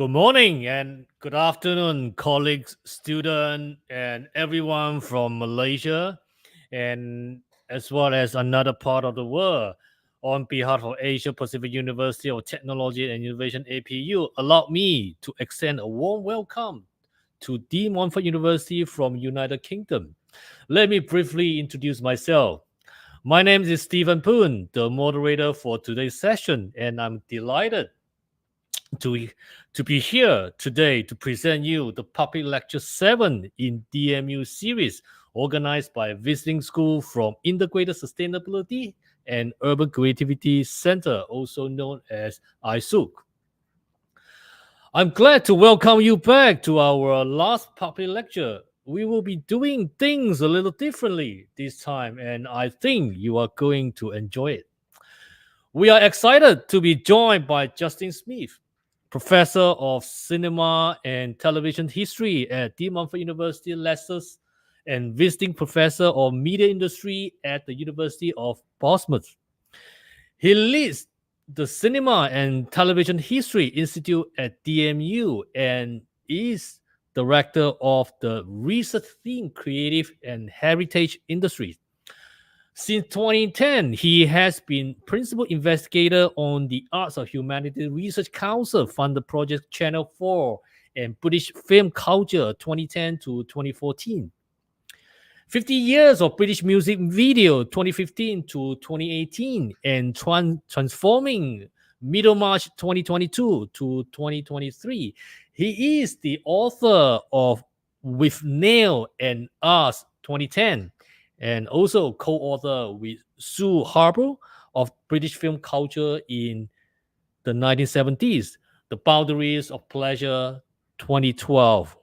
Good morning and good afternoon, colleagues, students, and everyone from Malaysia, and as well as another part of the world. On behalf of Asia Pacific University of Technology and Innovation (APU), allow me to extend a warm welcome to the Montfort University from United Kingdom. Let me briefly introduce myself. My name is Stephen Poon, the moderator for today's session, and I'm delighted to, to be here today to present you the Public Lecture 7 in DMU series organized by a visiting school from Integrated Sustainability and Urban Creativity Center, also known as ISUC. I'm glad to welcome you back to our last public lecture. We will be doing things a little differently this time, and I think you are going to enjoy it. We are excited to be joined by Justin Smith, Professor of Cinema and Television History at the Montfort University Leicester and Visiting Professor of Media Industry at the University of Portsmouth. He leads the Cinema and Television History Institute at DMU and is Director of the Research Theme Creative and Heritage Industries. Since 2010, he has been principal investigator on the Arts of Humanity Research Council funded project Channel 4 and British Film Culture 2010 to 2014. 50 years of British music video 2015 to 2018 and transforming Middlemarch 2022 to 2023. He is the author of With Nail and Us 2010 and also co-author with Sue Harbour of British film culture in the 1970s, The Boundaries of Pleasure 2012.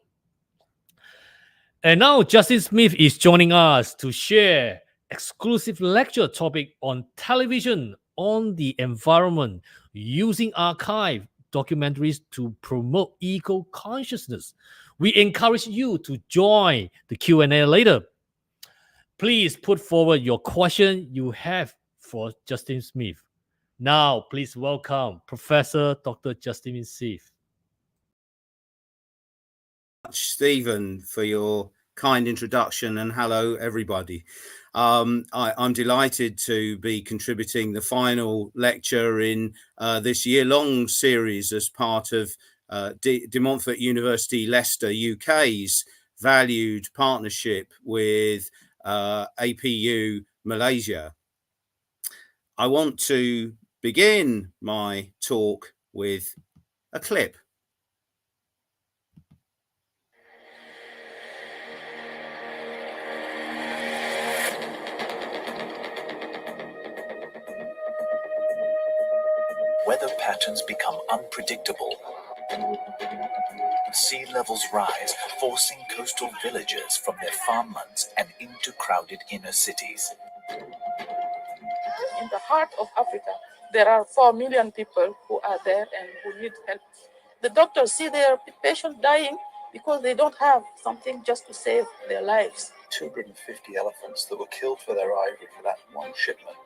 And now Justin Smith is joining us to share exclusive lecture topic on television on the environment using archive documentaries to promote eco-consciousness. We encourage you to join the Q&A later. Please put forward your question you have for Justin Smith. Now, please welcome Professor Dr. Justin Smith. Stephen, for your kind introduction, and hello everybody. I'm delighted to be contributing the final lecture in this year-long series as part of De Montfort University Leicester UK's valued partnership with APU Malaysia. I want to begin my talk with a clip. Weather patterns become unpredictable. Sea levels rise, forcing coastal villagers from their farmlands and into crowded inner cities. In the heart of Africa, there are 4 million people who are there and who need help. The doctors see their patients dying because they don't have something just to save their lives. 250 elephants that were killed for their ivory for that one shipment.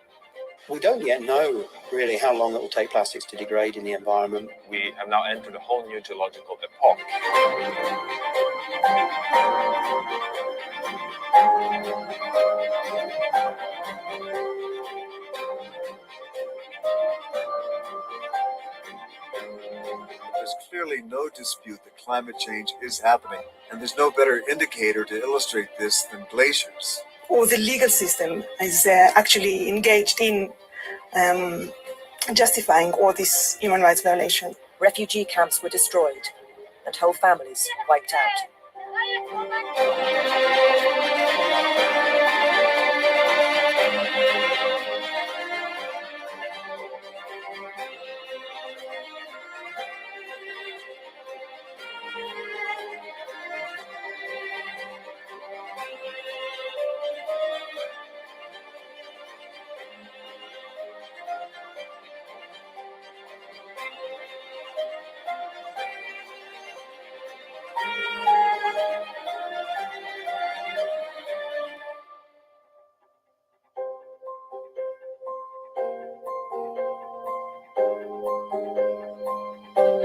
We don't yet know really how long it will take plastics to degrade in the environment. We have now entered a whole new geological epoch. There's clearly no dispute that climate change is happening, and there's no better indicator to illustrate this than glaciers. Or the legal system is actually engaged in justifying all these human rights violations. Refugee camps were destroyed and whole families wiped out.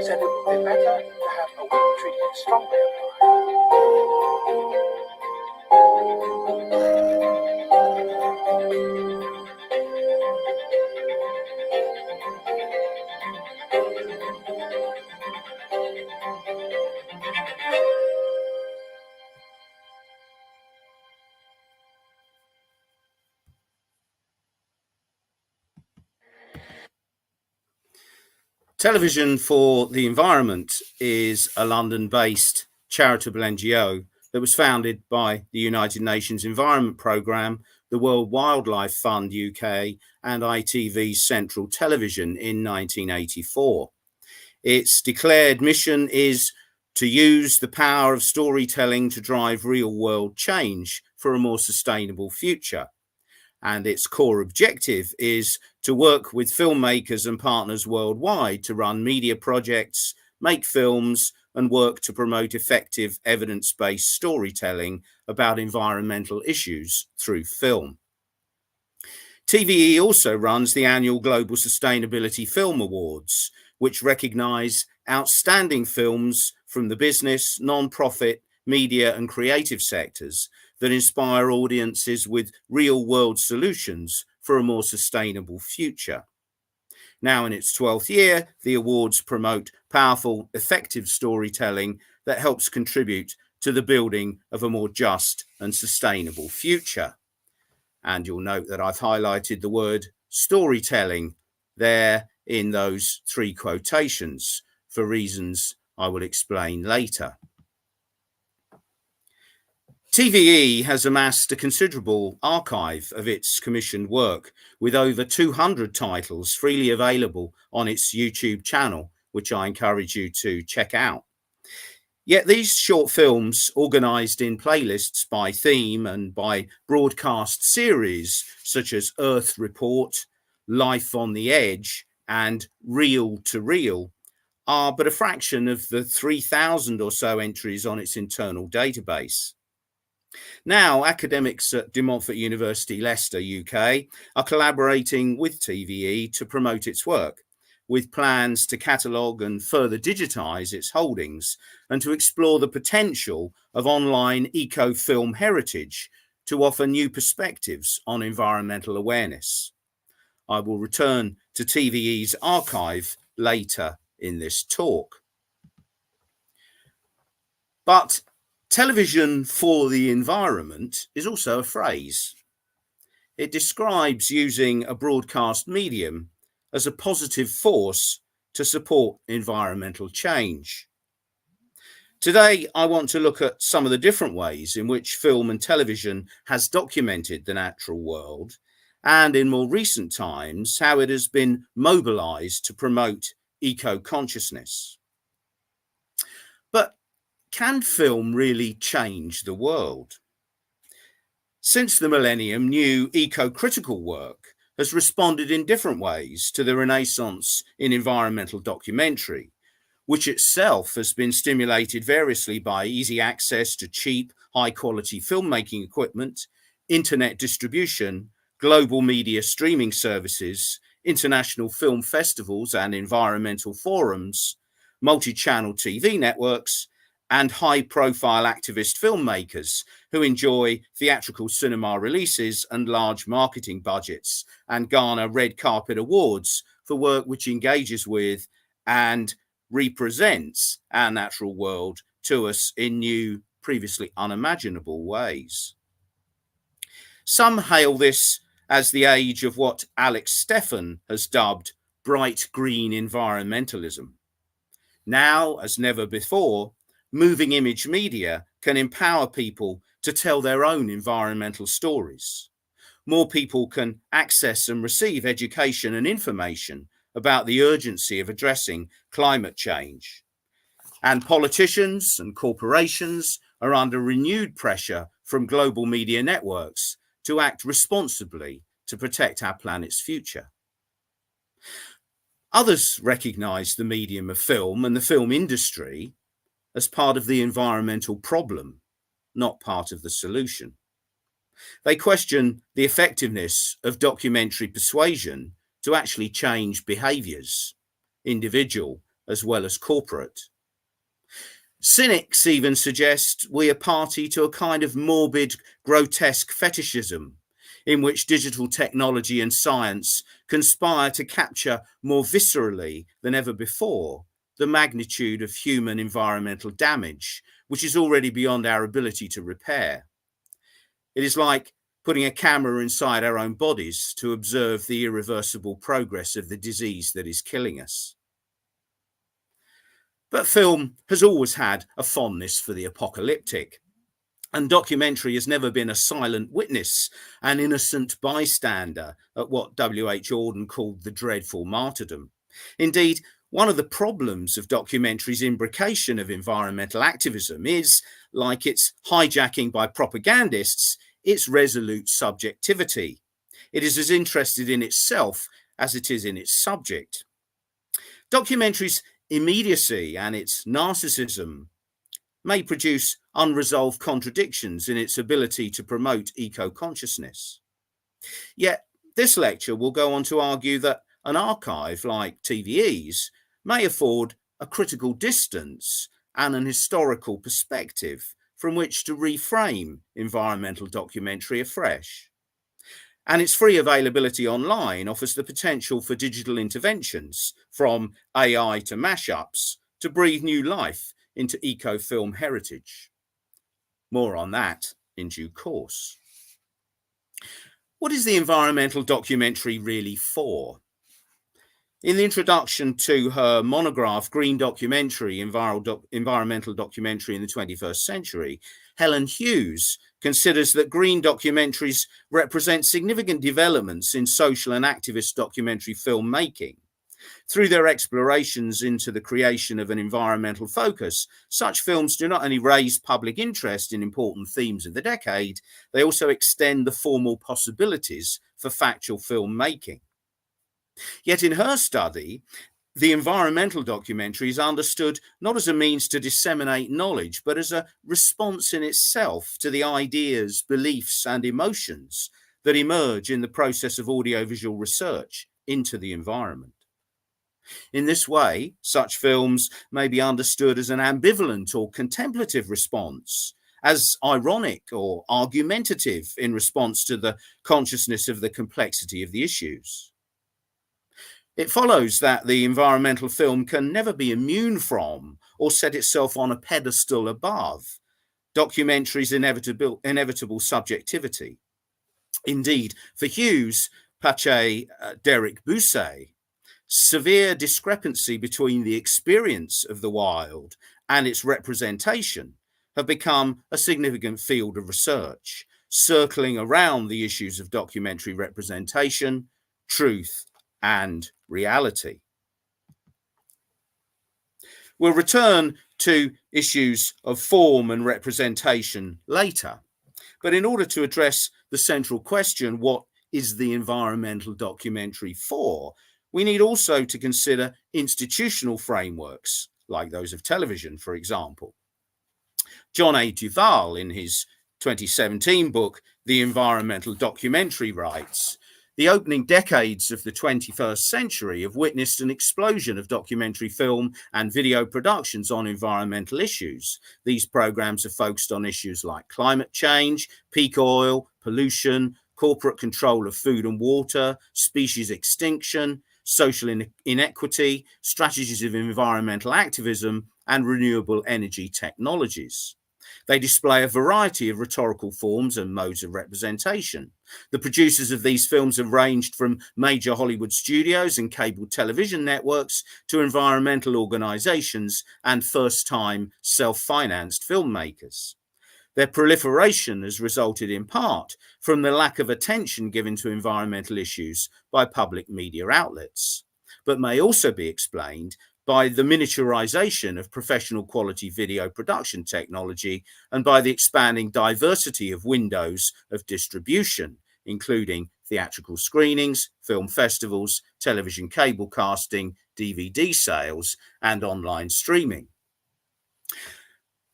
Said it would be better to have a weak treaty a strong way of life. Television for the Environment is a London-based charitable NGO that was founded by the United Nations Environment Programme, the World Wildlife Fund UK, and ITV's Central Television in 1984. Its declared mission is to use the power of storytelling to drive real-world change for a more sustainable future. And its core objective is to work with filmmakers and partners worldwide to run media projects, make films, and work to promote effective evidence-based storytelling about environmental issues through film. TVE also runs the annual Global Sustainability Film Awards, which recognise outstanding films from the business, non-profit, media and creative sectors that inspire audiences with real-world solutions for a more sustainable future. Now in its 12th year, the awards promote powerful, effective storytelling that helps contribute to the building of a more just and sustainable future. And you'll note that I've highlighted the word storytelling there in those 3 quotations for reasons I will explain later. TVE has amassed a considerable archive of its commissioned work, with over 200 titles freely available on its YouTube channel, which I encourage you to check out. Yet these short films, organised in playlists by theme and by broadcast series such as Earth Report, Life on the Edge and Reel to Reel, are but a fraction of the 3,000 or so entries on its internal database. Now, academics at Montfort University Leicester, UK, are collaborating with TVE to promote its work, with plans to catalogue and further digitise its holdings and to explore the potential of online eco-film heritage to offer new perspectives on environmental awareness. I will return to TVE's archive later in this talk. But television for the environment is also a phrase. It describes using a broadcast medium as a positive force to support environmental change. Today, I want to look at some of the different ways in which film and television has documented the natural world, and in more recent times, how it has been mobilised to promote eco-consciousness. But can film really change the world? Since the millennium, new eco-critical work has responded in different ways to the renaissance in environmental documentary, which itself has been stimulated variously by easy access to cheap, high-quality filmmaking equipment, internet distribution, global media streaming services, international film festivals and environmental forums, multi-channel TV networks, and high-profile activist filmmakers who enjoy theatrical cinema releases and large marketing budgets and garner red carpet awards for work which engages with and represents our natural world to us in new, previously unimaginable ways. Some hail this as the age of what Alex Steffen has dubbed bright green environmentalism. Now, as never before, moving image media can empower people to tell their own environmental stories. More people can access and receive education and information about the urgency of addressing climate change. And politicians and corporations are under renewed pressure from global media networks to act responsibly to protect our planet's future. Others recognise the medium of film and the film industry as part of the environmental problem, not part of the solution. They question the effectiveness of documentary persuasion to actually change behaviours, individual as well as corporate. Cynics even suggest we are party to a kind of morbid, grotesque fetishism in which digital technology and science conspire to capture more viscerally than ever before the magnitude of human environmental damage, which is already beyond our ability to repair. It is like putting a camera inside our own bodies to observe the irreversible progress of the disease that is killing us. But film has always had a fondness for the apocalyptic, and documentary has never been a silent witness, an innocent bystander at what W.H. Auden called the dreadful martyrdom. Indeed, one of the problems of documentary's imbrication of environmental activism is, like its hijacking by propagandists, its resolute subjectivity. It is as interested in itself as it is in its subject. Documentary's immediacy and its narcissism may produce unresolved contradictions in its ability to promote eco-consciousness. Yet this lecture will go on to argue that an archive like TVE's may afford a critical distance and an historical perspective from which to reframe environmental documentary afresh. And its free availability online offers the potential for digital interventions, from AI to mashups, to breathe new life into eco-film heritage. More on that in due course. What is the environmental documentary really for? In the introduction to her monograph, Green Documentary, Environmental Documentary in the 21st Century, Helen Hughes considers that green documentaries represent significant developments in social and activist documentary filmmaking. Through their explorations into the creation of an environmental focus, such films do not only raise public interest in important themes of the decade, they also extend the formal possibilities for factual filmmaking. Yet in her study, the environmental documentary is understood not as a means to disseminate knowledge, but as a response in itself to the ideas, beliefs, and emotions that emerge in the process of audiovisual research into the environment. In this way, such films may be understood as an ambivalent or contemplative response, as ironic or argumentative in response to the consciousness of the complexity of the issues. It follows that the environmental film can never be immune from or set itself on a pedestal above documentary's inevitable subjectivity. Indeed, for Hughes, Pache, Derek Bousset, severe discrepancy between the experience of the wild and its representation have become a significant field of research, circling around the issues of documentary representation, truth, and reality. We'll return to issues of form and representation later, but in order to address the central question, what is the environmental documentary for, we need also to consider institutional frameworks, like those of television, for example. John A. Duvall, in his 2017 book, The Environmental Documentary, writes, "The opening decades of the 21st century have witnessed an explosion of documentary film and video productions on environmental issues. These programs are focused on issues like climate change, peak oil, pollution, corporate control of food and water, species extinction, social inequity, strategies of environmental activism, and renewable energy technologies. They display a variety of rhetorical forms and modes of representation. The producers of these films have ranged from major Hollywood studios and cable television networks to environmental organizations and first-time self-financed filmmakers. Their proliferation has resulted in part from the lack of attention given to environmental issues by public media outlets, but may also be explained by the miniaturization of professional quality video production technology and by the expanding diversity of windows of distribution, including theatrical screenings, film festivals, television cable casting, DVD sales, and online streaming.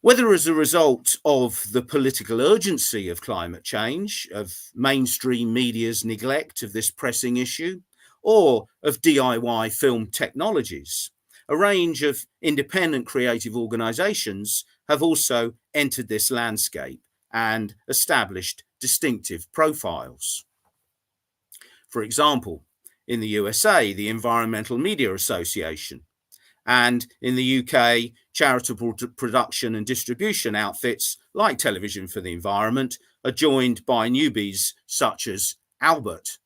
Whether as a result of the political urgency of climate change, of mainstream media's neglect of this pressing issue, or of DIY film technologies, a range of independent creative organizations have also entered this landscape and established distinctive profiles. For example, in the USA, the Environmental Media Association, and in the UK, charitable production and distribution outfits like Television for the Environment are joined by newbies such as Albert.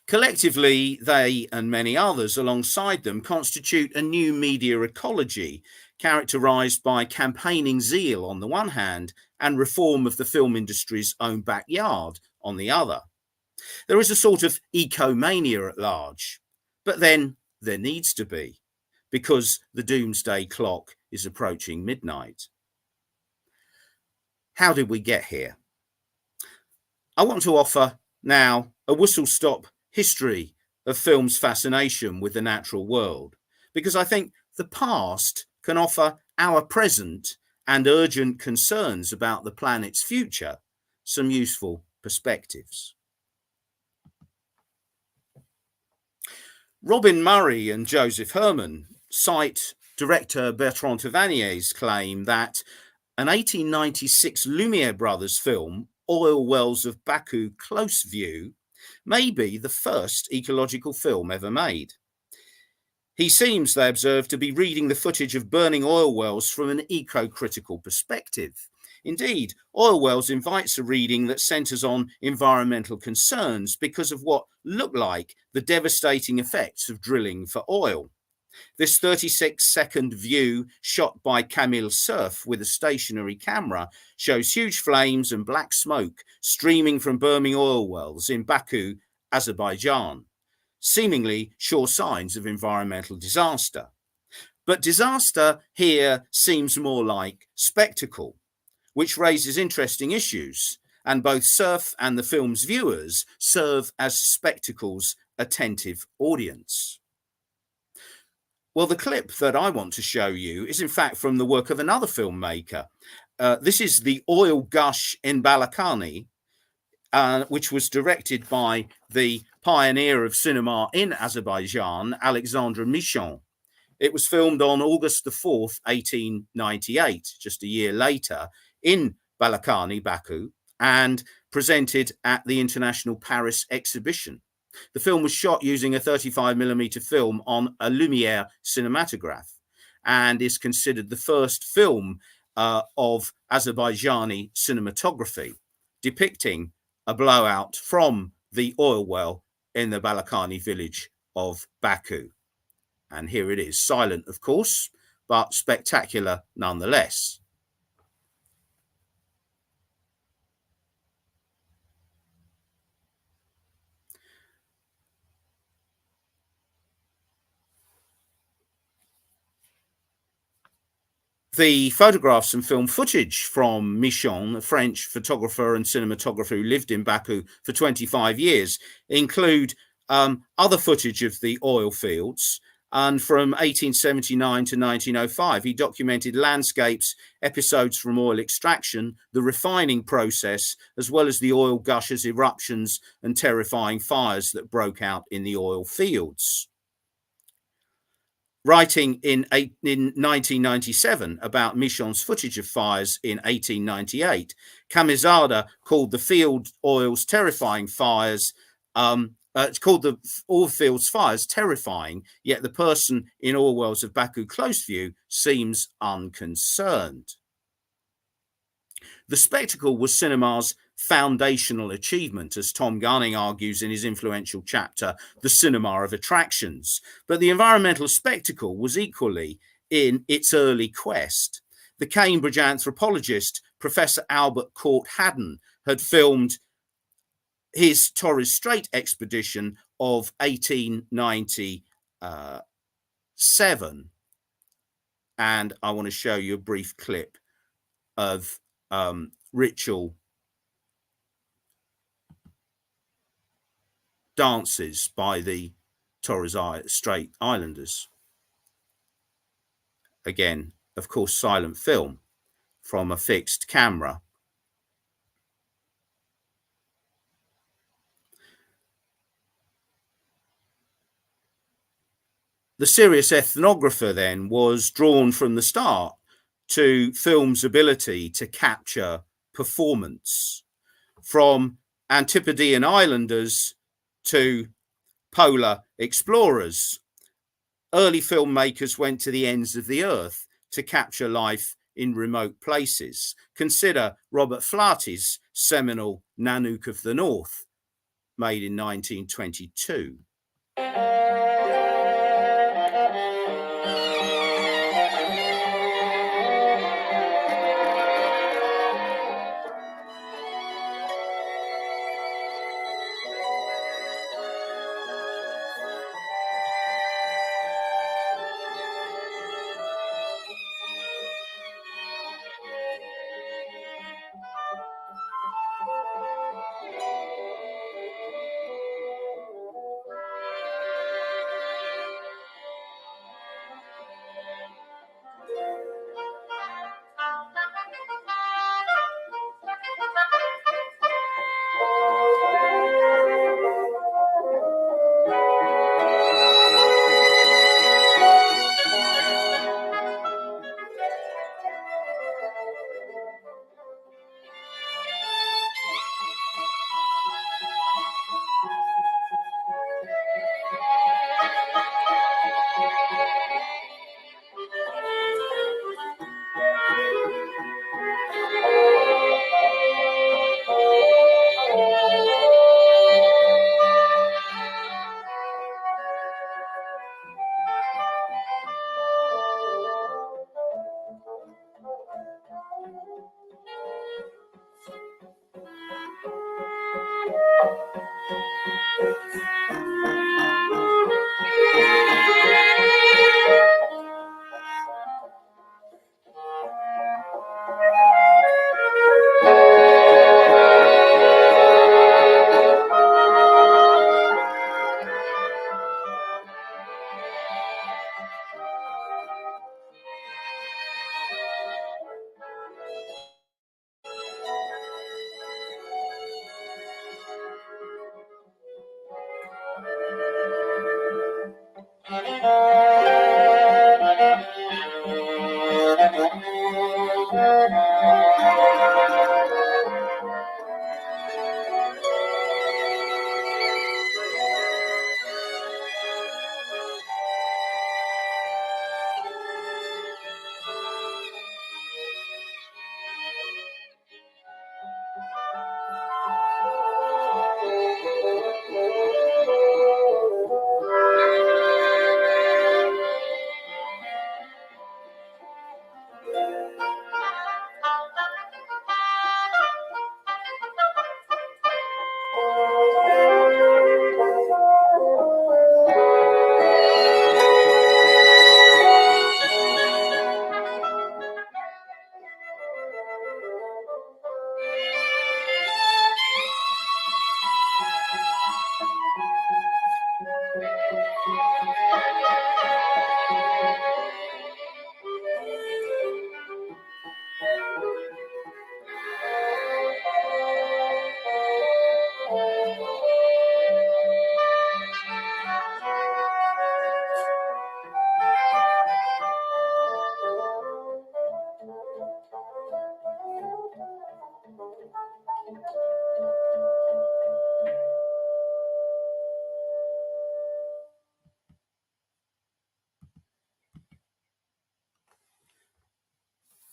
Collectively, they and many others alongside them constitute a new media ecology characterized by campaigning zeal on the one hand and reform of the film industry's own backyard on the other. There is a sort of ecomania at large, but then there needs to be, because the doomsday clock is approaching midnight. How did we get here? I want to offer now a whistle-stop history of film's fascination with the natural world, because I think the past can offer our present and urgent concerns about the planet's future some useful perspectives. Robin Murray and Joseph Herman cite director Bertrand Tavernier's claim that an 1896 Lumiere Brothers film, Oil Wells of Baku Close View, may be the first ecological film ever made. He seems, they observe, to be reading the footage of burning oil wells from an eco-critical perspective. Indeed, Oil Wells invites a reading that centres on environmental concerns because of what look like the devastating effects of drilling for oil. This 36-second view shot by Camille Cerf with a stationary camera shows huge flames and black smoke streaming from burning oil wells in Baku, Azerbaijan, seemingly sure signs of environmental disaster. But disaster here seems more like spectacle, which raises interesting issues, and both Cerf and the film's viewers serve as spectacles attentive audience. Well, the clip that I want to show you is in fact from the work of another filmmaker. This is The Oil Gush in Balakani, which was directed by the pioneer of cinema in Azerbaijan, Alexandre Michon. It was filmed on August the 4th, 1898, just a year later, in Balakani, Baku, and presented at the International Paris Exhibition. The film was shot using a 35mm film on a Lumiere cinematograph and is considered the first film of Azerbaijani cinematography, depicting a blowout from the oil well in the Balakani village of Baku. And here it is, silent, of course, but spectacular nonetheless. The photographs and film footage from Michon, a French photographer and cinematographer who lived in Baku for 25 years, include other footage of the oil fields. And from 1879 to 1905, he documented landscapes, episodes from oil extraction, the refining process, as well as the oil gushers, eruptions, and terrifying fires that broke out in the oil fields. Writing in 1997 about Michon's footage of fires in 1898, Kamizada called the field oils terrifying fires. It's called the oil fields fires terrifying, yet the person in oil wells of Baku close view seems unconcerned. The spectacle was cinema's foundational achievement, as Tom Gunning argues in his influential chapter, The Cinema of Attractions. But the environmental spectacle was equally in its early quest. The Cambridge anthropologist, Professor Albert Court Haddon, had filmed his Torres Strait expedition of 1897. And I want to show you a brief clip of ritual dances by the Torres Strait Islanders. Again, of course, silent film from a fixed camera. The serious ethnographer then was drawn from the start to film's ability to capture performance, from Antipodean islanders to polar explorers. Early filmmakers went to the ends of the earth to capture life in remote places. Consider Robert Flaherty's seminal Nanook of the North, made in 1922.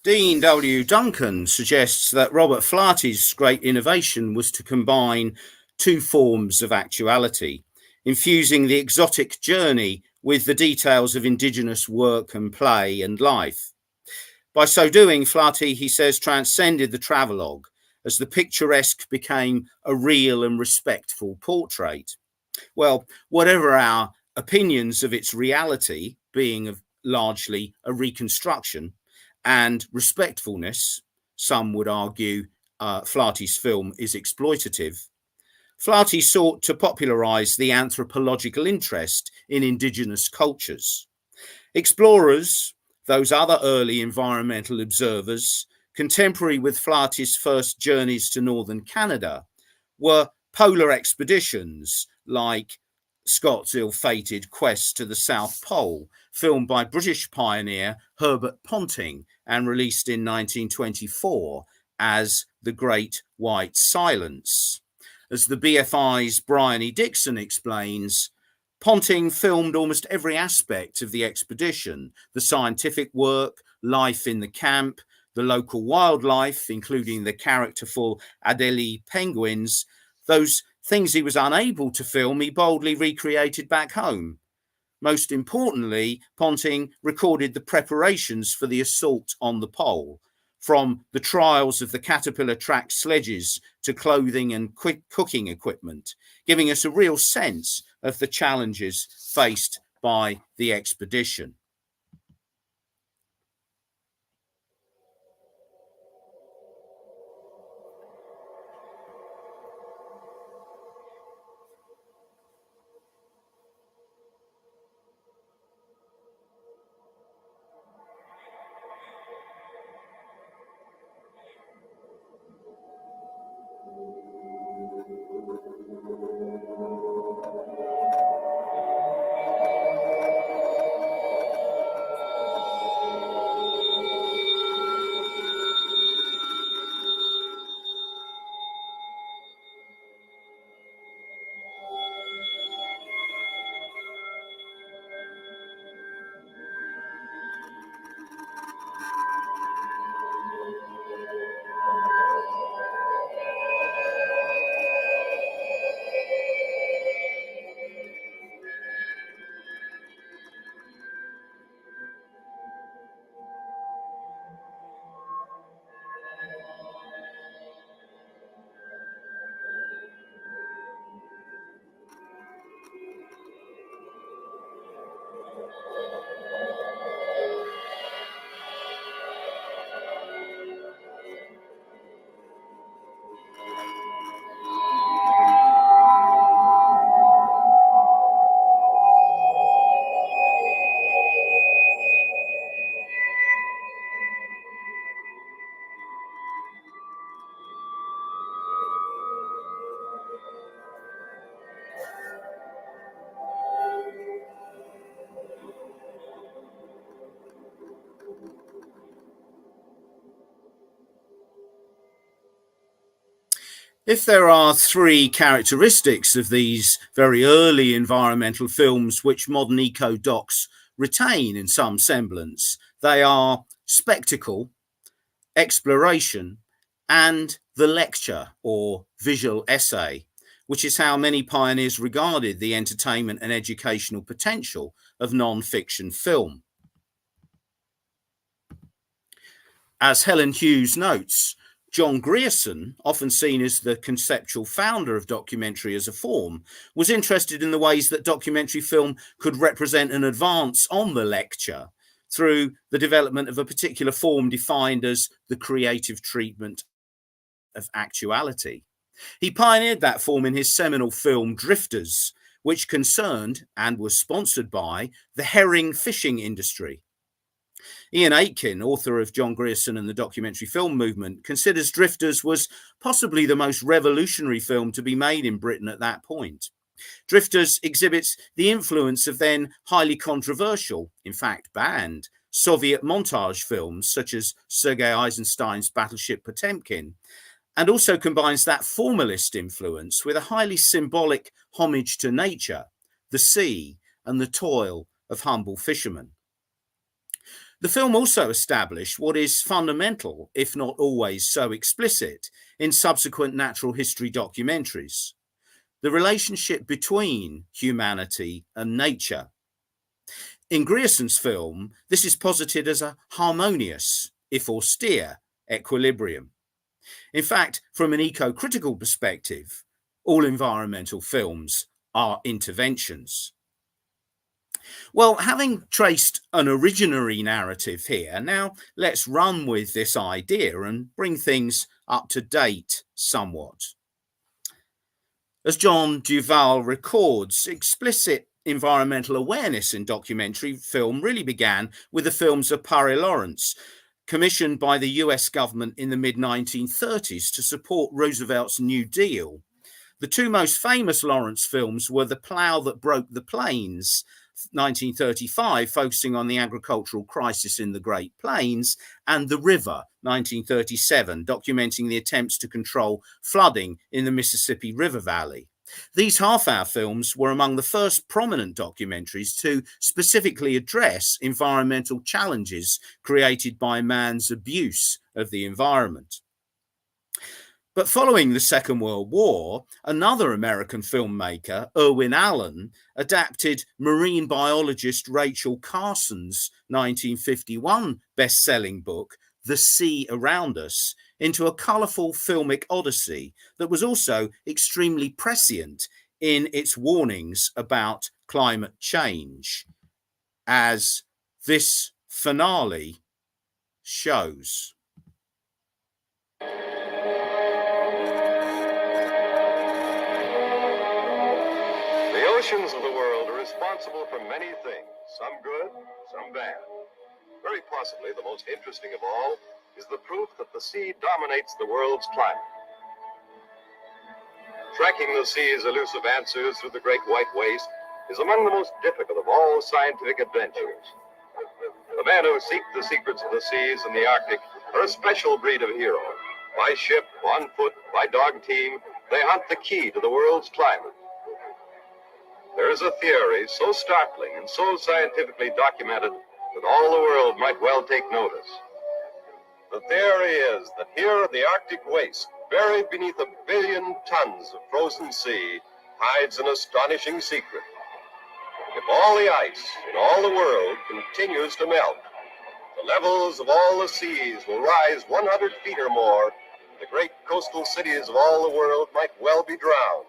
Dean W. Duncan suggests that Robert Flaherty's great innovation was to combine two forms of actuality, infusing the exotic journey with the details of indigenous work and play and life. By so doing, Flaherty, he says, transcended the travelogue as the picturesque became a real and respectful portrait. Well, whatever our opinions of its reality, being largely a reconstruction, and respectfulness, some would argue Flaherty's film is exploitative, Flaherty sought to popularise the anthropological interest in indigenous cultures. Explorers, those other early environmental observers, contemporary with Flaherty's first journeys to northern Canada, were polar expeditions like Scott's ill-fated quest to the South Pole, filmed by British pioneer Herbert Ponting and released in 1924 as The Great White Silence. As the BFI's Brian E. Dixon explains, Ponting filmed almost every aspect of the expedition: the scientific work, life in the camp, the local wildlife, including the characterful Adelie penguins. Those things he was unable to film, he boldly recreated back home. Most importantly, Ponting recorded the preparations for the assault on the pole, from the trials of the caterpillar track sledges to clothing and cooking equipment, giving us a real sense of the challenges faced by the expedition. If there are three characteristics of these very early environmental films which modern eco-docs retain in some semblance, they are spectacle, exploration, and the lecture or visual essay, which is how many pioneers regarded the entertainment and educational potential of non-fiction film. As Helen Hughes notes, John Grierson, often seen as the conceptual founder of documentary as a form, was interested in the ways that documentary film could represent an advance on the lecture through the development of a particular form defined as the creative treatment of actuality. He pioneered that form in his seminal film Drifters, which concerned and was sponsored by the herring fishing industry. Ian Aitken, author of John Grierson and the documentary film movement, considers Drifters was possibly the most revolutionary film to be made in Britain at that point. Drifters exhibits the influence of then highly controversial, in fact banned, Soviet montage films such as Sergei Eisenstein's Battleship Potemkin, and also combines that formalist influence with a highly symbolic homage to nature, the sea, and the toil of humble fishermen. The film also established what is fundamental, if not always so explicit, in subsequent natural history documentaries: the relationship between humanity and nature. In Grierson's film, this is posited as a harmonious, if austere, equilibrium. In fact, from an eco-critical perspective, all environmental films are interventions. Well, having traced an originary narrative here, now let's run with this idea and bring things up to date somewhat. As John Duval records, explicit environmental awareness in documentary film really began with the films of Parry Lawrence, commissioned by the US government in the mid-1930s to support Roosevelt's New Deal. The two most famous Lawrence films were The Plough That Broke the Plains, 1935, focusing on the agricultural crisis in the Great Plains, and The River, 1937, documenting the attempts to control flooding in the Mississippi River Valley. These half-hour films were among the first prominent documentaries to specifically address environmental challenges created by man's abuse of the environment. But following the Second World War, another American filmmaker, Irwin Allen, adapted marine biologist Rachel Carson's 1951 best-selling book, The Sea Around Us, into a colourful filmic odyssey that was also extremely prescient in its warnings about climate change, as this finale shows. The oceans of the world are responsible for many things, some good, some bad. Very possibly the most interesting of all is the proof that the sea dominates the world's climate. Tracking the sea's elusive answers through the great white waste is among the most difficult of all scientific adventures. The men who seek the secrets of the seas and the Arctic are a special breed of hero. By ship, on foot, by dog team, they hunt the key to the world's climate. There is a theory so startling and so scientifically documented that all the world might well take notice. The theory is that here in the Arctic waste, buried beneath 1 billion tons of frozen sea, hides an astonishing secret. If all the ice in all the world continues to melt, the levels of all the seas will rise 100 feet or more. The great coastal cities of all the world might well be drowned.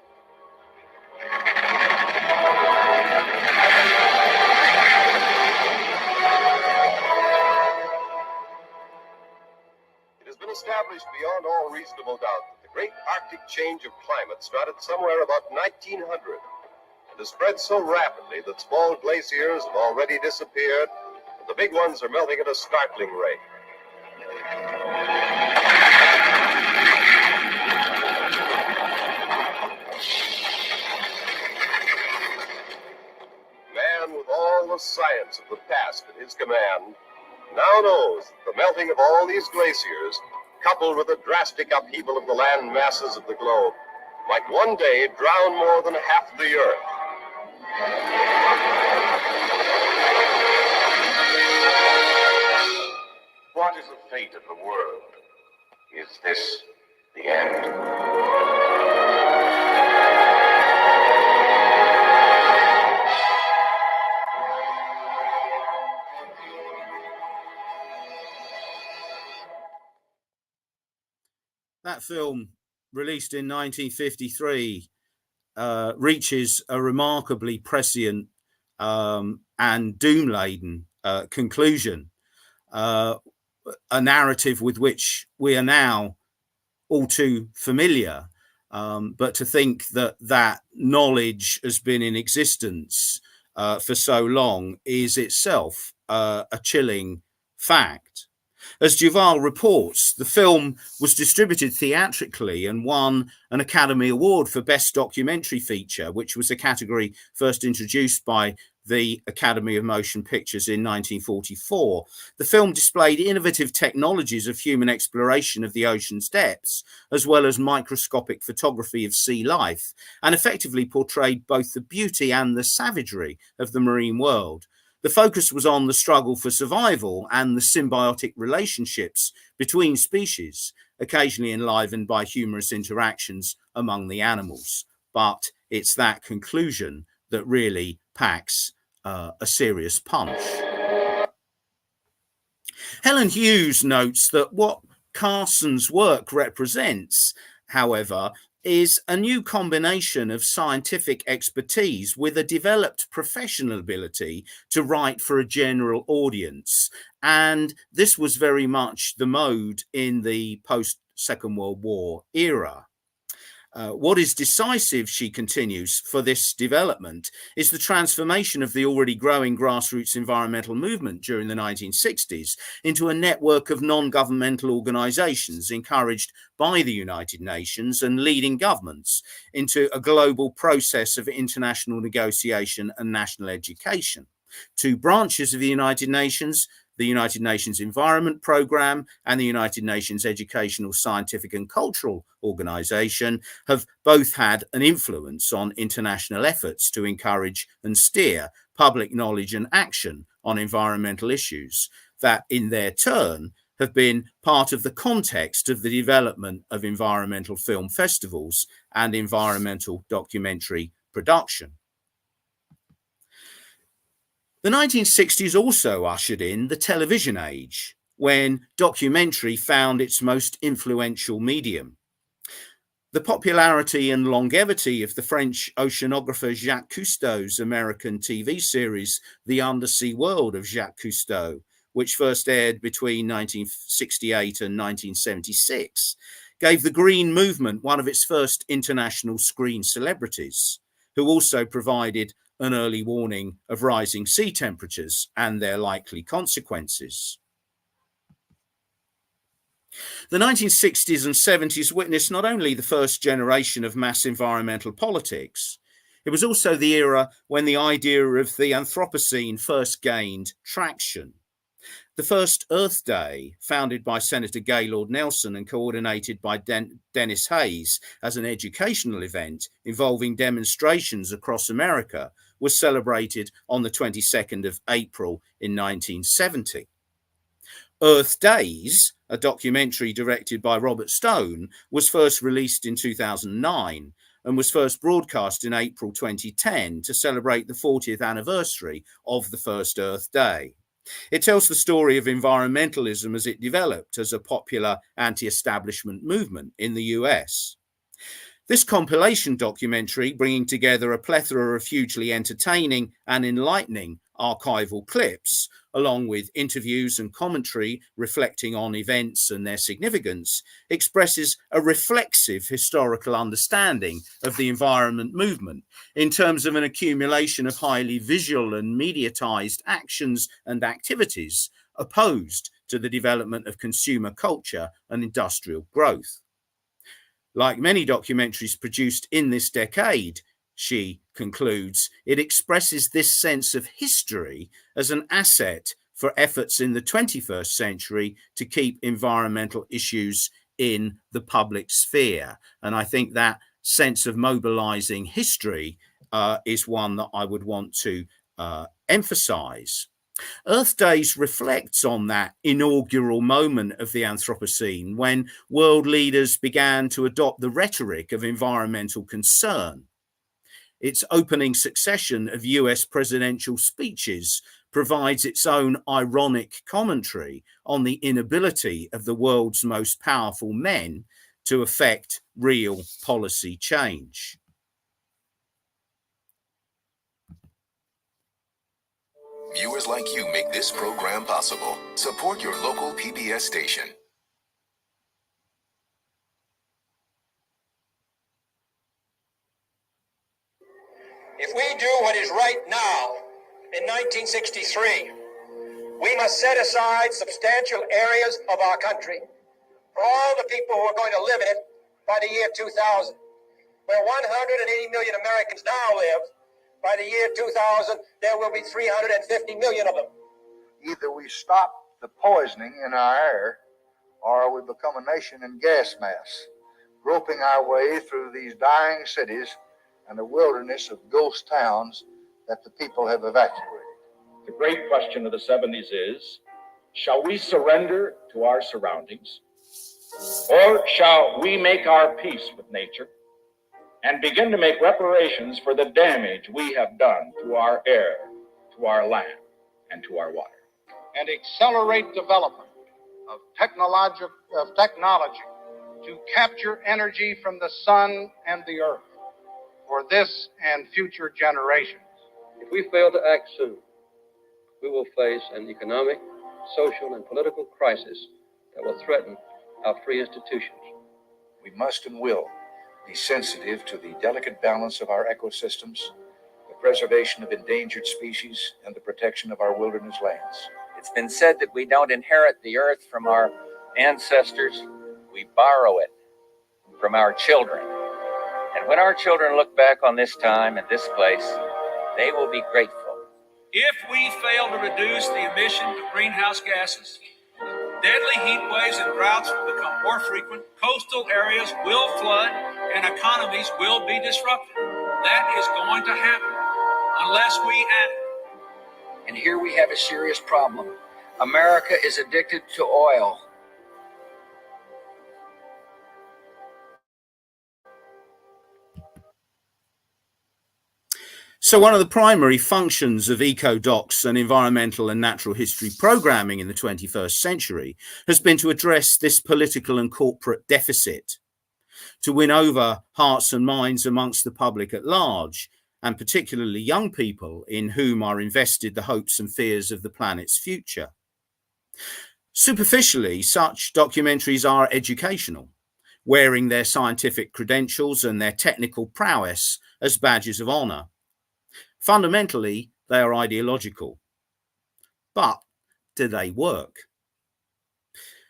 It has been established beyond all reasonable doubt that the great Arctic change of climate started somewhere about 1900 and has spread so rapidly that small glaciers have already disappeared and the big ones are melting at a startling rate. Man, with all the science of the past at his command, now knows that the melting of all these glaciers coupled with the drastic upheaval of the land masses of the globe, might one day drown more than half the earth. What is the fate of the world? Is this the end? That film, released in 1953, reaches a remarkably prescient and doom-laden conclusion, a narrative with which we are now all too familiar. But to think that that knowledge has been in existence for so long is itself a chilling fact. As Duval reports, the film was distributed theatrically and won an Academy Award for Best Documentary Feature, which was a category first introduced by the Academy of Motion Pictures in 1944. The film displayed innovative technologies of human exploration of the ocean's depths, as well as microscopic photography of sea life, and effectively portrayed both the beauty and the savagery of the marine world. The focus was on the struggle for survival and the symbiotic relationships between species, occasionally enlivened by humorous interactions among the animals. But it's that conclusion that really packs a serious punch. Helen Hughes notes that what Carson's work represents, however, is a new combination of scientific expertise with a developed professional ability to write for a general audience. And this was very much the mode in the post-Second World War era. What is decisive, she continues, for this development is the transformation of the already growing grassroots environmental movement during the 1960s into a network of non-governmental organizations encouraged by the United Nations and leading governments, into a global process of international negotiation and national education. Two branches of the United Nations, the United Nations Environment Programme and the United Nations Educational, Scientific and Cultural Organization, have both had an influence on international efforts to encourage and steer public knowledge and action on environmental issues that, in their turn, have been part of the context of the development of environmental film festivals and environmental documentary production. The 1960s also ushered in the television age, when documentary found its most influential medium. The popularity and longevity of the French oceanographer Jacques Cousteau's American TV series, The Undersea World of Jacques Cousteau, which first aired between 1968 and 1976, gave the Green Movement one of its first international screen celebrities, who also provided an early warning of rising sea temperatures and their likely consequences. The 1960s and 70s witnessed not only the first generation of mass environmental politics, it was also the era when the idea of the Anthropocene first gained traction. The first Earth Day, founded by Senator Gaylord Nelson and coordinated by Dennis Hayes as an educational event involving demonstrations across America, was celebrated on the 22nd of April in 1970. Earth Days, a documentary directed by Robert Stone, was first released in 2009 and was first broadcast in April 2010 to celebrate the 40th anniversary of the first Earth Day. It tells the story of environmentalism as it developed as a popular anti-establishment movement in the US. This compilation documentary, bringing together a plethora of hugely entertaining and enlightening archival clips, along with interviews and commentary reflecting on events and their significance, expresses a reflexive historical understanding of the environment movement in terms of an accumulation of highly visual and mediatized actions and activities opposed to the development of consumer culture and industrial growth. Like many documentaries produced in this decade, she concludes, it expresses this sense of history as an asset for efforts in the 21st century to keep environmental issues in the public sphere. And I think that sense of mobilizing history is one that I would want to emphasize. Earth Days reflects on that inaugural moment of the Anthropocene when world leaders began to adopt the rhetoric of environmental concern. Its opening succession of US presidential speeches provides its own ironic commentary on the inability of the world's most powerful men to effect real policy change. Viewers like you make this program possible. Support your local PBS station. If we do what is right now, in 1963, we must set aside substantial areas of our country for all the people who are going to live in it by the year 2000. Where 180 million Americans now live, by the year 2000, there will be 350 million of them. Either we stop the poisoning in our air, or we become a nation in gas mass, groping our way through these dying cities and a wilderness of ghost towns that the people have evacuated. The great question of the 70s is, shall we surrender to our surroundings, or shall we make our peace with nature and begin to make reparations for the damage we have done to our air, to our land, and to our water? And accelerate development of technology to capture energy from the sun and the earth for this and future generations. If we fail to act soon, we will face an economic, social, and political crisis that will threaten our free institutions. We must and will be sensitive to the delicate balance of our ecosystems, the preservation of endangered species, and the protection of our wilderness lands. It's been said that we don't inherit the earth from our ancestors, we borrow it from our children. And when our children look back on this time and this place, they will be grateful. If we fail to reduce the emission of greenhouse gases, deadly heat waves and droughts will become more frequent, coastal areas will flood, and economies will be disrupted. That is going to happen unless we act. And here we have a serious problem. America is addicted to oil. So one of the primary functions of eco-docs and environmental and natural history programming in the 21st century has been to address this political and corporate deficit, to win over hearts and minds amongst the public at large, and particularly young people in whom are invested the hopes and fears of the planet's future. Superficially, such documentaries are educational, wearing their scientific credentials and their technical prowess as badges of honour. Fundamentally, they are ideological. But do they work?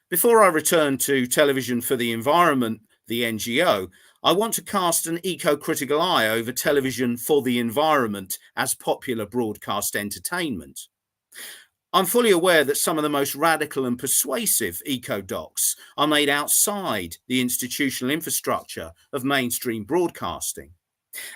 Before I return to Television for the Environment, the NGO, I want to cast an eco-critical eye over Television for the Environment as popular broadcast entertainment. I'm fully aware that some of the most radical and persuasive eco-docs are made outside the institutional infrastructure of mainstream broadcasting.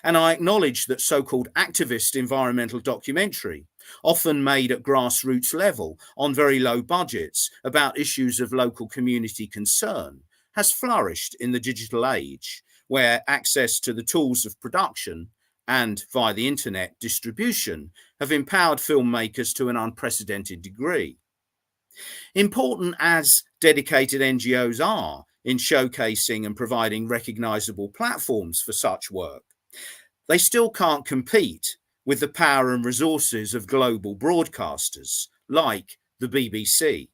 And I acknowledge that so-called activist environmental documentary, often made at grassroots level on very low budgets about issues of local community concern, has flourished in the digital age, where access to the tools of production and via the internet distribution have empowered filmmakers to an unprecedented degree. Important as dedicated NGOs are in showcasing and providing recognisable platforms for such work, they still can't compete with the power and resources of global broadcasters like the BBC.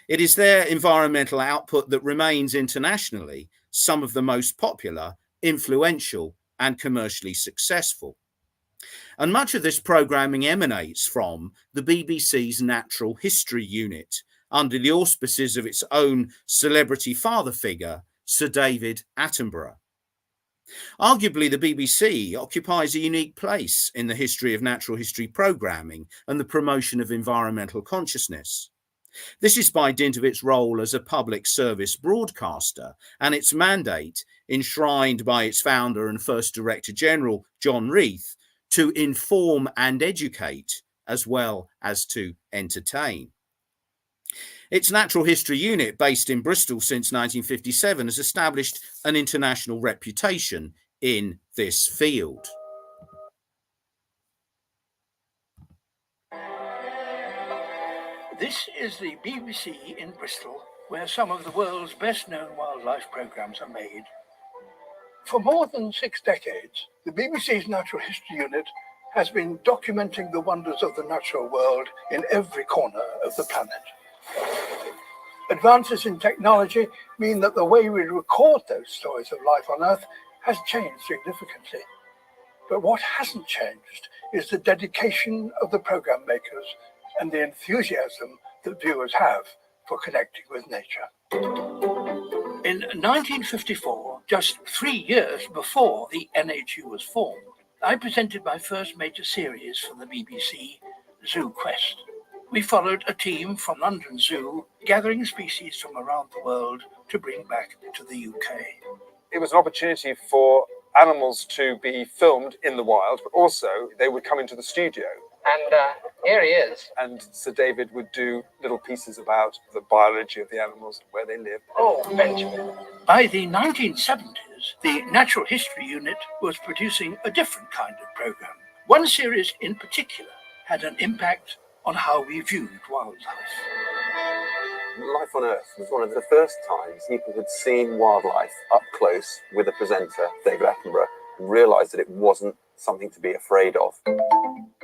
It is their environmental output that remains internationally some of the most popular, influential, and commercially successful. And much of this programming emanates from the BBC's Natural History Unit, under the auspices of its own celebrity father figure, Sir David Attenborough. Arguably, the BBC occupies a unique place in the history of natural history programming and the promotion of environmental consciousness. This is by dint of its role as a public service broadcaster and its mandate, enshrined by its founder and first Director General, John Reith, to inform and educate as well as to entertain. Its Natural History Unit, based in Bristol since 1957, has established an international reputation in this field. This is the BBC in Bristol, where some of the world's best-known wildlife programmes are made. For more than 6 decades, the BBC's Natural History Unit has been documenting the wonders of the natural world in every corner of the planet. Advances in technology mean that the way we record those stories of life on Earth has changed significantly. But what hasn't changed is the dedication of the programme makers and the enthusiasm that viewers have for connecting with nature. In 1954, just 3 years before the NHU was formed, I presented my first major series for the BBC, Zoo Quest. We followed a team from London Zoo, gathering species from around the world to bring back to the UK. It was an opportunity for animals to be filmed in the wild, but also they would come into the studio. And here he is. And Sir David would do little pieces about the biology of the animals, where they live. Oh, Benjamin. By the 1970s, the Natural History Unit was producing a different kind of programme. One series in particular had an impact on how we viewed wildlife. Life on Earth was one of the first times people had seen wildlife up close with a presenter, David Attenborough, and realised that it wasn't something to be afraid of.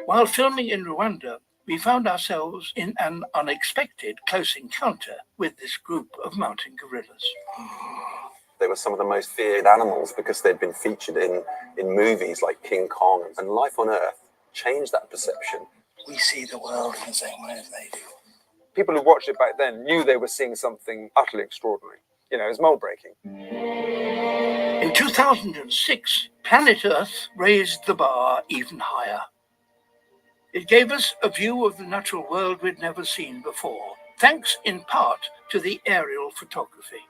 While filming in Rwanda, we found ourselves in an unexpected close encounter with this group of mountain gorillas. They were some of the most feared animals because they'd been featured in movies like King Kong, and Life on Earth changed that perception. We see the world in the same way as they do. People who watched it back then knew they were seeing something utterly extraordinary. You know, it was mold-breaking. In 2006, Planet Earth raised the bar even higher. It gave us a view of the natural world we'd never seen before, thanks in part to the aerial photography.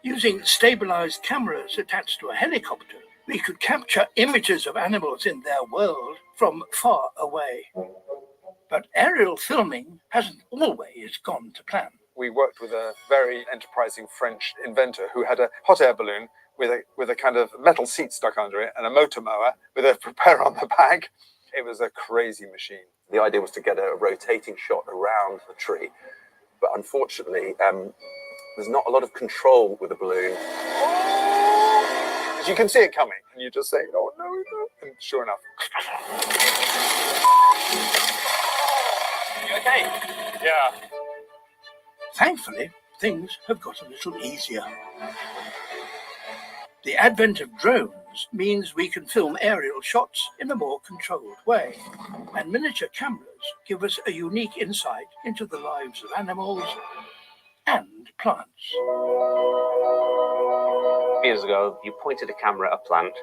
Using stabilized cameras attached to a helicopter, we could capture images of animals in their world from far away. But aerial filming hasn't always gone to plan. We worked with a very enterprising French inventor who had a hot air balloon with a kind of metal seat stuck under it and a motor mower with a propeller on the back. It was a crazy machine. The idea was to get a rotating shot around the tree, but unfortunately, there's not a lot of control with a balloon. You can see it coming, and you just say, "Oh no, no!" And sure enough. You okay? Yeah. Thankfully, things have got a little easier. The advent of drones means we can film aerial shots in a more controlled way, and miniature cameras give us a unique insight into the lives of animals and plants. Years ago, you pointed a camera at a plant,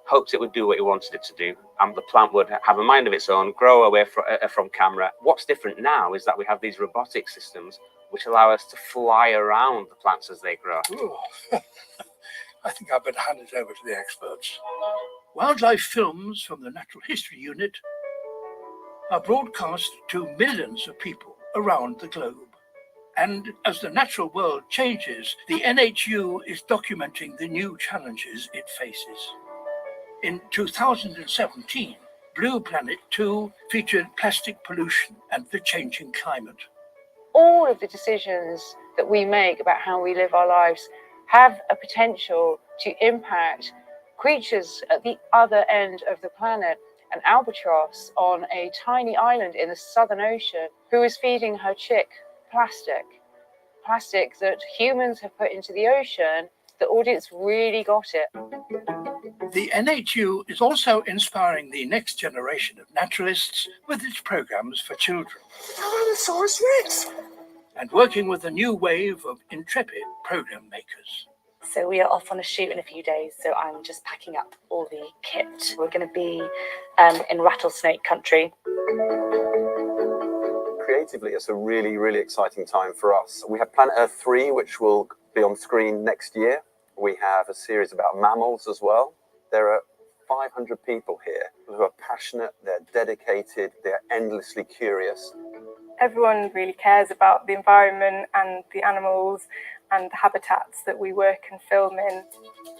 hoped it would do what you wanted it to do, and the plant would have a mind of its own, grow away from camera. What's different now is that we have these robotic systems which allow us to fly around the plants as they grow. I think I better hand it over to the experts. Wildlife films from the Natural History Unit are broadcast to millions of people around the globe. And as the natural world changes, the NHU is documenting the new challenges it faces. In 2017, Blue Planet 2 featured plastic pollution and the changing climate. All of the decisions that we make about how we live our lives have a potential to impact creatures at the other end of the planet. An albatross on a tiny island in the Southern Ocean who is feeding her chick plastic that humans have put into the ocean. The audience really got it. The NHU is also inspiring the next generation of naturalists with its programs for children. Tyrannosaurus Rex! And working with a new wave of intrepid program makers. So we are off on a shoot in a few days, so I'm just packing up all the kit. We're going to be in rattlesnake country. Creatively, it's a really, really exciting time for us. We have Planet Earth 3, which will be on screen next year. We have a series about mammals as well. There are 500 people here who are passionate, they're dedicated, they're endlessly curious. Everyone really cares about the environment and the animals and the habitats that we work and film in.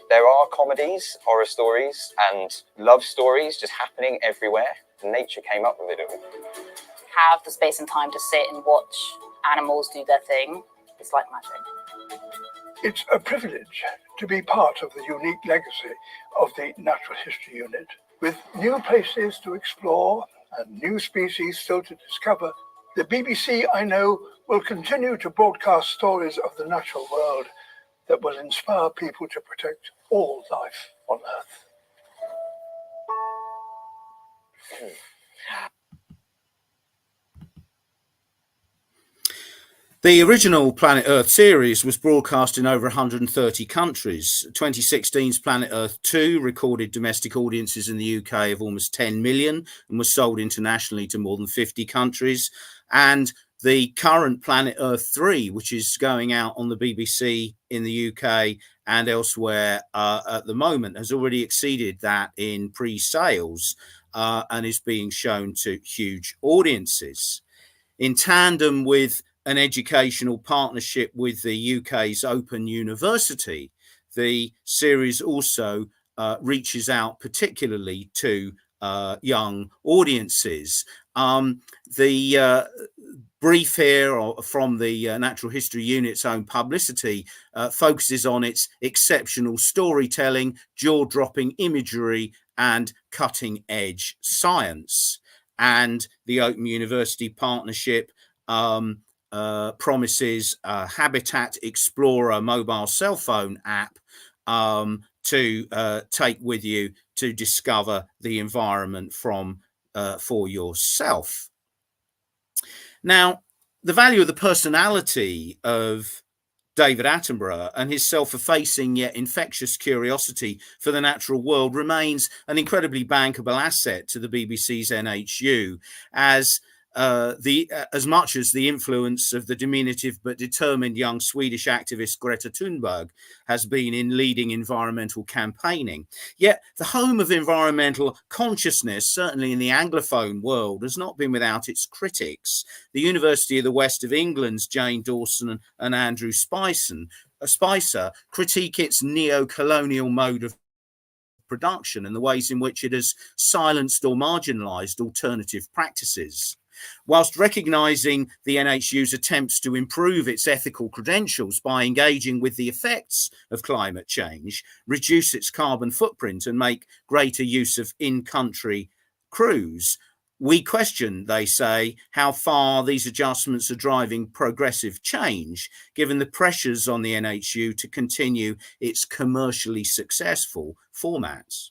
There are comedies, horror stories, and love stories just happening everywhere. Nature came up with it all. Have the space and time to sit and watch animals do their thing. It's like magic. It's a privilege to be part of the unique legacy of the Natural History Unit. With new places to explore and new species still to discover, the BBC, I know, will continue to broadcast stories of the natural world that will inspire people to protect all life on Earth. The original Planet Earth series was broadcast in over 130 countries. 2016's Planet Earth 2 recorded domestic audiences in the UK of almost 10 million and was sold internationally to more than 50 countries. And the current Planet Earth 3, which is going out on the BBC in the UK and elsewhere at the moment, has already exceeded that in pre-sales and is being shown to huge audiences. In tandem with an educational partnership with the UK's Open University, the series also reaches out particularly to young audiences. The brief here from the Natural History Unit's own publicity focuses on its exceptional storytelling, jaw-dropping imagery, and cutting-edge science. And the Open University partnership promises a Habitat Explorer mobile cell phone app to take with you to discover the environment for yourself. Now, the value of the personality of David Attenborough and his self-effacing yet infectious curiosity for the natural world remains an incredibly bankable asset to the BBC's NHU, as much as the influence of the diminutive but determined young Swedish activist Greta Thunberg has been in leading environmental campaigning. Yet the home of environmental consciousness, certainly in the Anglophone world, has not been without its critics. The University of the West of England's Jane Dawson and Andrew Spicer critique its neo-colonial mode of production and the ways in which it has silenced or marginalised alternative practices. Whilst recognising the NHU's attempts to improve its ethical credentials by engaging with the effects of climate change, reduce its carbon footprint and make greater use of in-country crews, we question, they say, how far these adjustments are driving progressive change, given the pressures on the NHU to continue its commercially successful formats.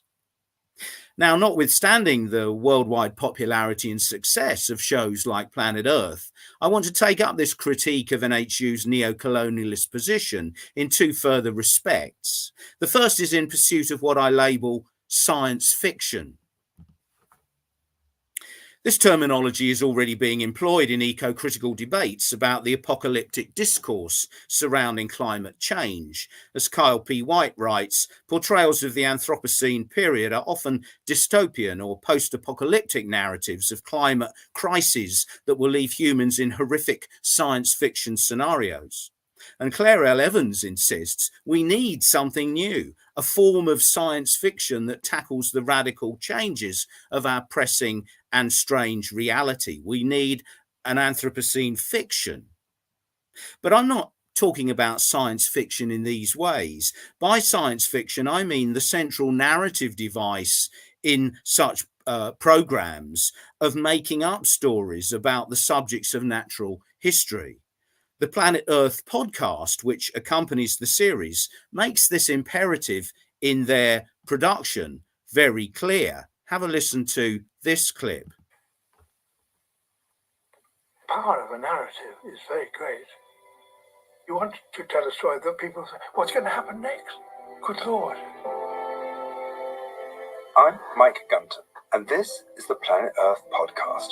Now, notwithstanding the worldwide popularity and success of shows like Planet Earth, I want to take up this critique of NHU's neo-colonialist position in two further respects. The first is in pursuit of what I label science fiction. This terminology is already being employed in eco-critical debates about the apocalyptic discourse surrounding climate change. As Kyle P. White writes, portrayals of the Anthropocene period are often dystopian or post-apocalyptic narratives of climate crises that will leave humans in horrific science fiction scenarios. And Claire L. Evans insists we need something new, a form of science fiction that tackles the radical changes of our pressing and strange reality. We need an Anthropocene fiction. But I'm not talking about science fiction in these ways. By science fiction, I mean the central narrative device in such programs of making up stories about the subjects of natural history. The Planet Earth podcast, which accompanies the series, makes this imperative in their production very clear. Have a listen to this clip. The power of a narrative is very great. You want to tell a story that people say, what's going to happen next? Good Lord. I'm Mike Gunton, and this is the Planet Earth podcast.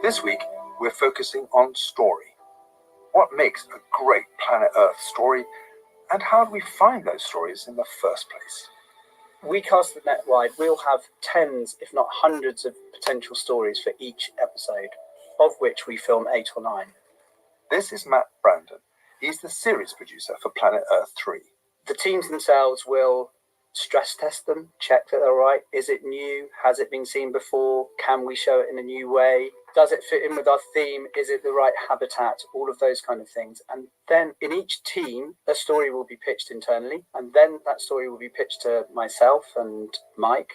This week, we're focusing on story. What makes a great Planet Earth story, and how do we find those stories in the first place? We cast the net wide. We'll have tens, if not hundreds, of potential stories for each episode, of which we film 8 or 9. This is Matt Brandon. He's the series producer for Planet Earth 3. The teams themselves will stress test them, check that they're right. Is it new? Has it been seen before? Can we show it in a new way? Does it fit in with our theme? Is it the right habitat? All of those kind of things. And then in each team, a story will be pitched internally. And then that story will be pitched to myself and Mike.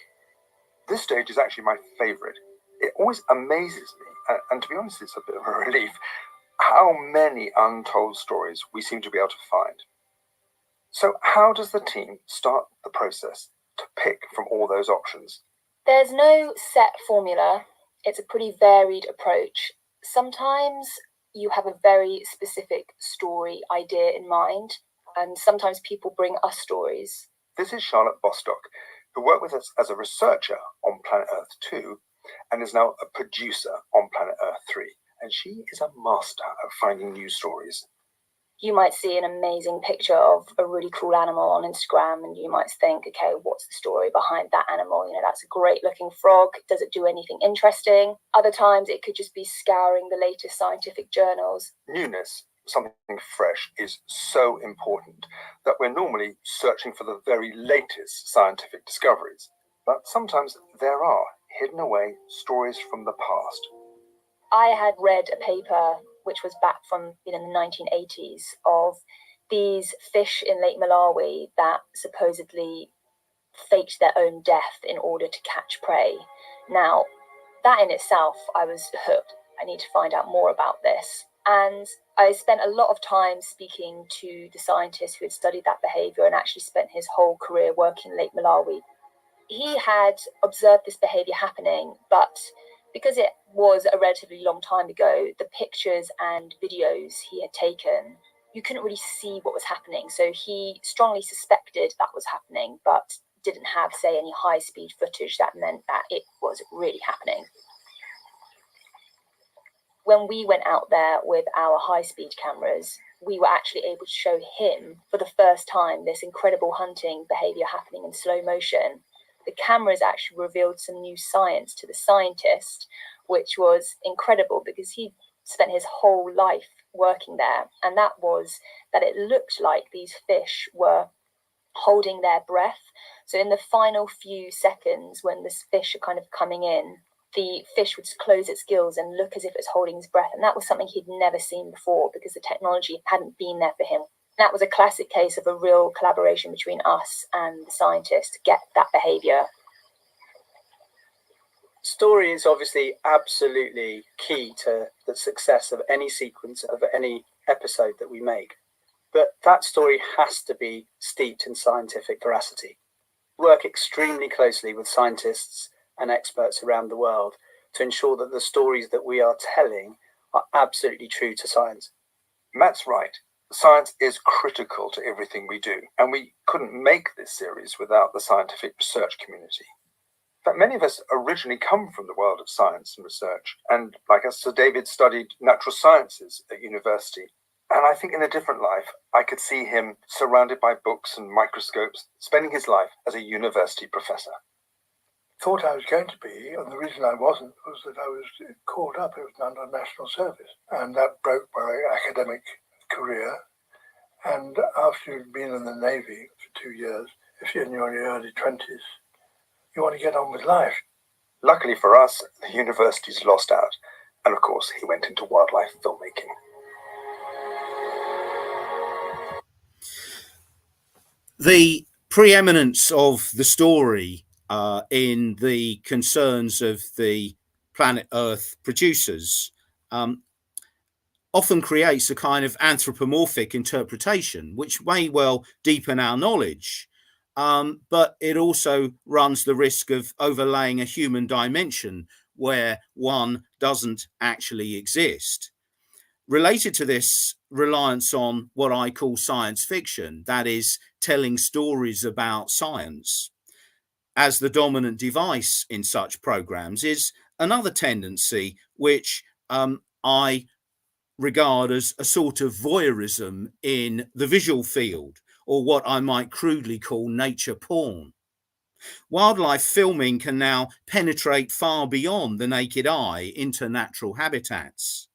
This stage is actually my favourite. It always amazes me, and to be honest, it's a bit of a relief, how many untold stories we seem to be able to find. So how does the team start the process to pick from all those options? There's no set formula. It's a pretty varied approach. Sometimes you have a very specific story idea in mind, and sometimes people bring us stories. This is Charlotte Bostock, who worked with us as a researcher on Planet Earth 2 and is now a producer on Planet Earth 3. And she is a master at finding new stories. You might see an amazing picture of a really cool animal on Instagram, and you might think, okay, what's the story behind that animal? You know, that's a great looking frog. Does it do anything interesting? Other times it could just be scouring the latest scientific journals. Newness, something fresh, is so important that we're normally searching for the very latest scientific discoveries. But sometimes there are hidden away stories from the past. I had read a paper which was back from the 1980s of these fish in Lake Malawi that supposedly faked their own death in order to catch prey. Now, that in itself, I was hooked. I need to find out more about this. And I spent a lot of time speaking to the scientist who had studied that behavior and actually spent his whole career working in Lake Malawi. He had observed this behavior happening, but because it was a relatively long time ago, the pictures and videos he had taken, you couldn't really see what was happening. So he strongly suspected that was happening, but didn't have, say, any high-speed footage that meant that it was really happening. When we went out there with our high-speed cameras, we were actually able to show him for the first time this incredible hunting behavior happening in slow motion. The cameras actually revealed some new science to the scientist, which was incredible because he spent his whole life working there. And that was that it looked like these fish were holding their breath. So in the final few seconds, when the fish are kind of coming in, the fish would close its gills and look as if it's holding its breath. And that was something he'd never seen before because the technology hadn't been there for him. That was a classic case of a real collaboration between us and the scientists to get that behavior. Story is obviously absolutely key to the success of any sequence of any episode that we make. But that story has to be steeped in scientific veracity. We work extremely closely with scientists and experts around the world to ensure that the stories that we are telling are absolutely true to science. Matt's right. Science is critical to everything we do, and we couldn't make this series without the scientific research community. In fact, many of us originally come from the world of science and research, and like us, Sir David studied natural sciences at university. And I think in a different life, I could see him surrounded by books and microscopes, spending his life as a university professor. Thought I was going to be, and the reason I wasn't was that I was called up. It was under national service, and that broke my academic career. And after you've been in the Navy for 2 years, if you're in your early 20s, you want to get on with life. Luckily for us, the university's lost out, and of course he went into wildlife filmmaking. The preeminence of the story in the concerns of the Planet Earth producers often creates a kind of anthropomorphic interpretation, which may well deepen our knowledge, but it also runs the risk of overlaying a human dimension where one doesn't actually exist. related to this reliance on what I call science fiction, that is, telling stories about science as the dominant device in such programs, is another tendency which I regard as a sort of voyeurism in the visual field, or what I might crudely call nature porn. Wildlife filming can now penetrate far beyond the naked eye into natural habitats.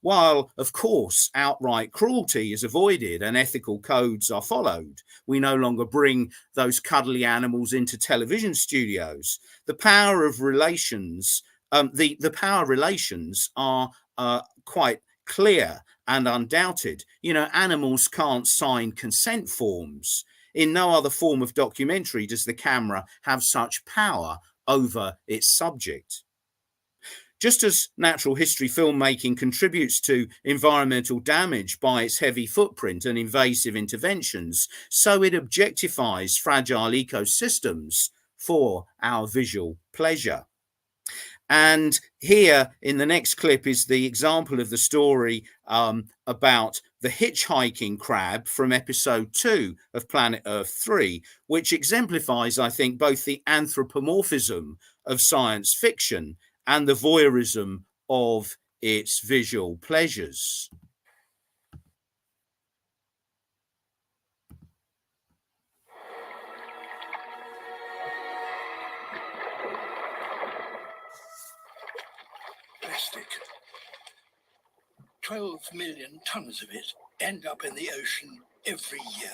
While, of course, outright cruelty is avoided and ethical codes are followed, we no longer bring those cuddly animals into television studios. The power of relations, the power relations are quite clear and undoubted. You know, animals can't sign consent forms. In no other form of documentary does the camera have such power over its subject. Just as natural history filmmaking contributes to environmental damage by its heavy footprint and invasive interventions, so it objectifies fragile ecosystems for our visual pleasure. And here in the next clip is the example of the story about the hitchhiking crab from episode 2 of Planet Earth 3, which exemplifies, I think, both the anthropomorphism of science fiction and the voyeurism of its visual pleasures. Plastic. 12 million tons of it end up in the ocean every year.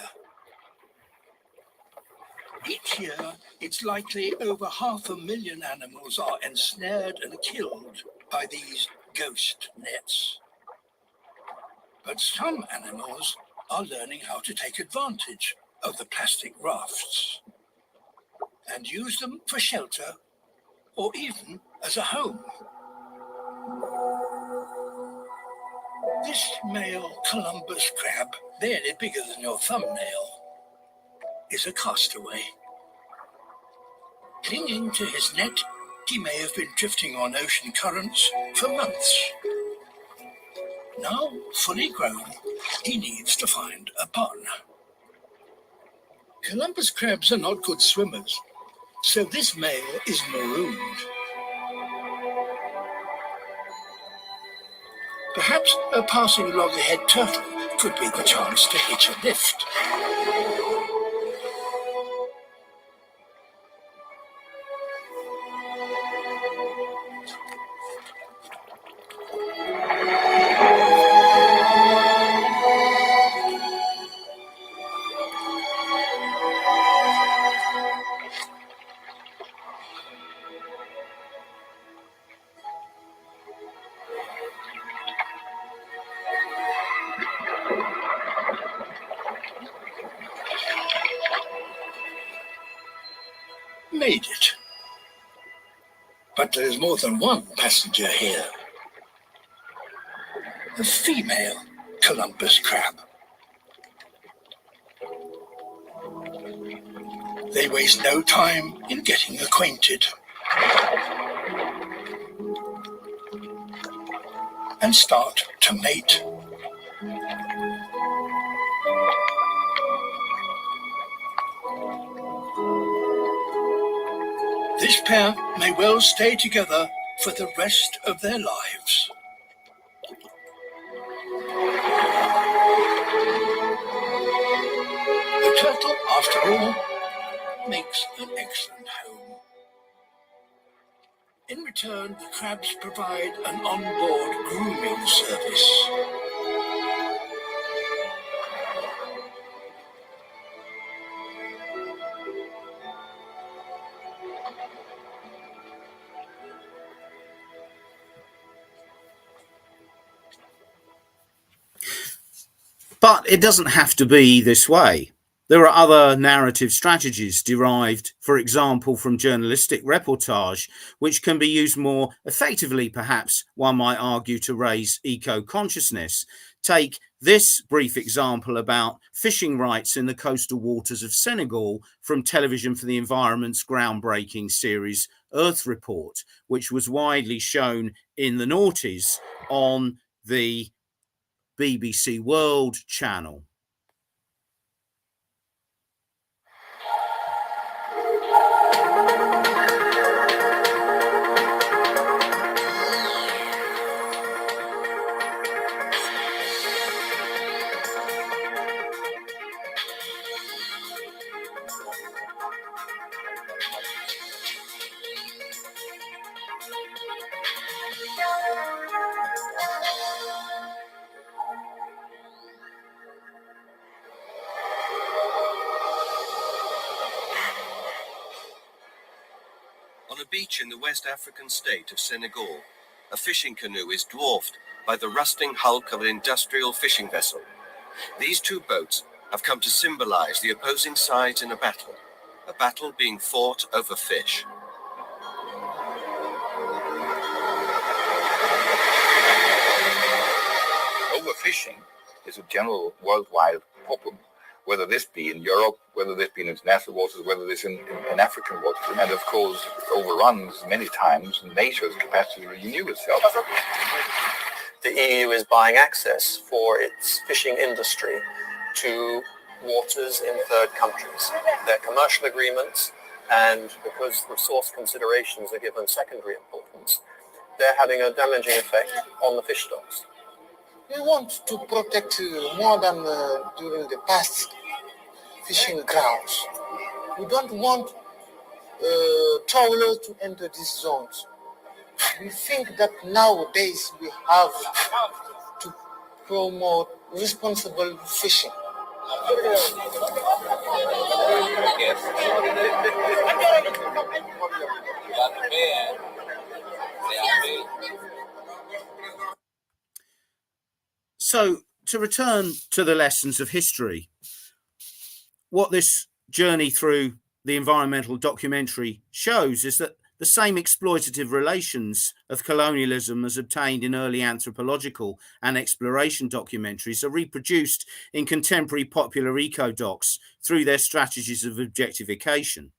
Each year, it's likely over 500,000 animals are ensnared and killed by these ghost nets. But some animals are learning how to take advantage of the plastic rafts and use them for shelter or even as a home. This male Columbus crab, barely bigger than your thumbnail, is a castaway. Clinging to his net, he may have been drifting on ocean currents for months. Now, fully grown, he needs to find a partner. Columbus crabs are not good swimmers, so this male is marooned. Perhaps a passing loggerhead turtle could be the chance to hitch a lift. Made it. But there's more than one passenger here. A female Columbus crab. They waste no time in getting acquainted and start to mate. This pair may well stay together for the rest of their lives. The turtle, after all, makes an excellent home. In return, the crabs provide an onboard grooming service. But it doesn't have to be this way. There are other narrative strategies derived, for example, from journalistic reportage, which can be used more effectively, perhaps, one might argue, to raise eco-consciousness. Take this brief example about fishing rights in the coastal waters of Senegal from Television for the Environment's groundbreaking series Earth Report, which was widely shown in the noughties on the BBC World channel. On a beach in the West African state of Senegal, a fishing canoe is dwarfed by the rusting hulk of an industrial fishing vessel. These two boats have come to symbolize the opposing sides in a battle being fought over fish. Overfishing is a general worldwide problem, whether this be in Europe, whether this be in international waters, whether this in African waters, and of course overruns many times nature's capacity to renew itself. The EU is buying access for its fishing industry to waters in third countries. They're commercial agreements, and because resource considerations are given secondary importance, they're having a damaging effect on the fish stocks. We want to protect more than during the past fishing grounds. We don't want trawlers to enter these zones. We think that nowadays we have to promote responsible fishing. So, to return to the lessons of history, what this journey through the environmental documentary shows is that the same exploitative relations of colonialism as obtained in early anthropological and exploration documentaries are reproduced in contemporary popular eco-docs through their strategies of objectification.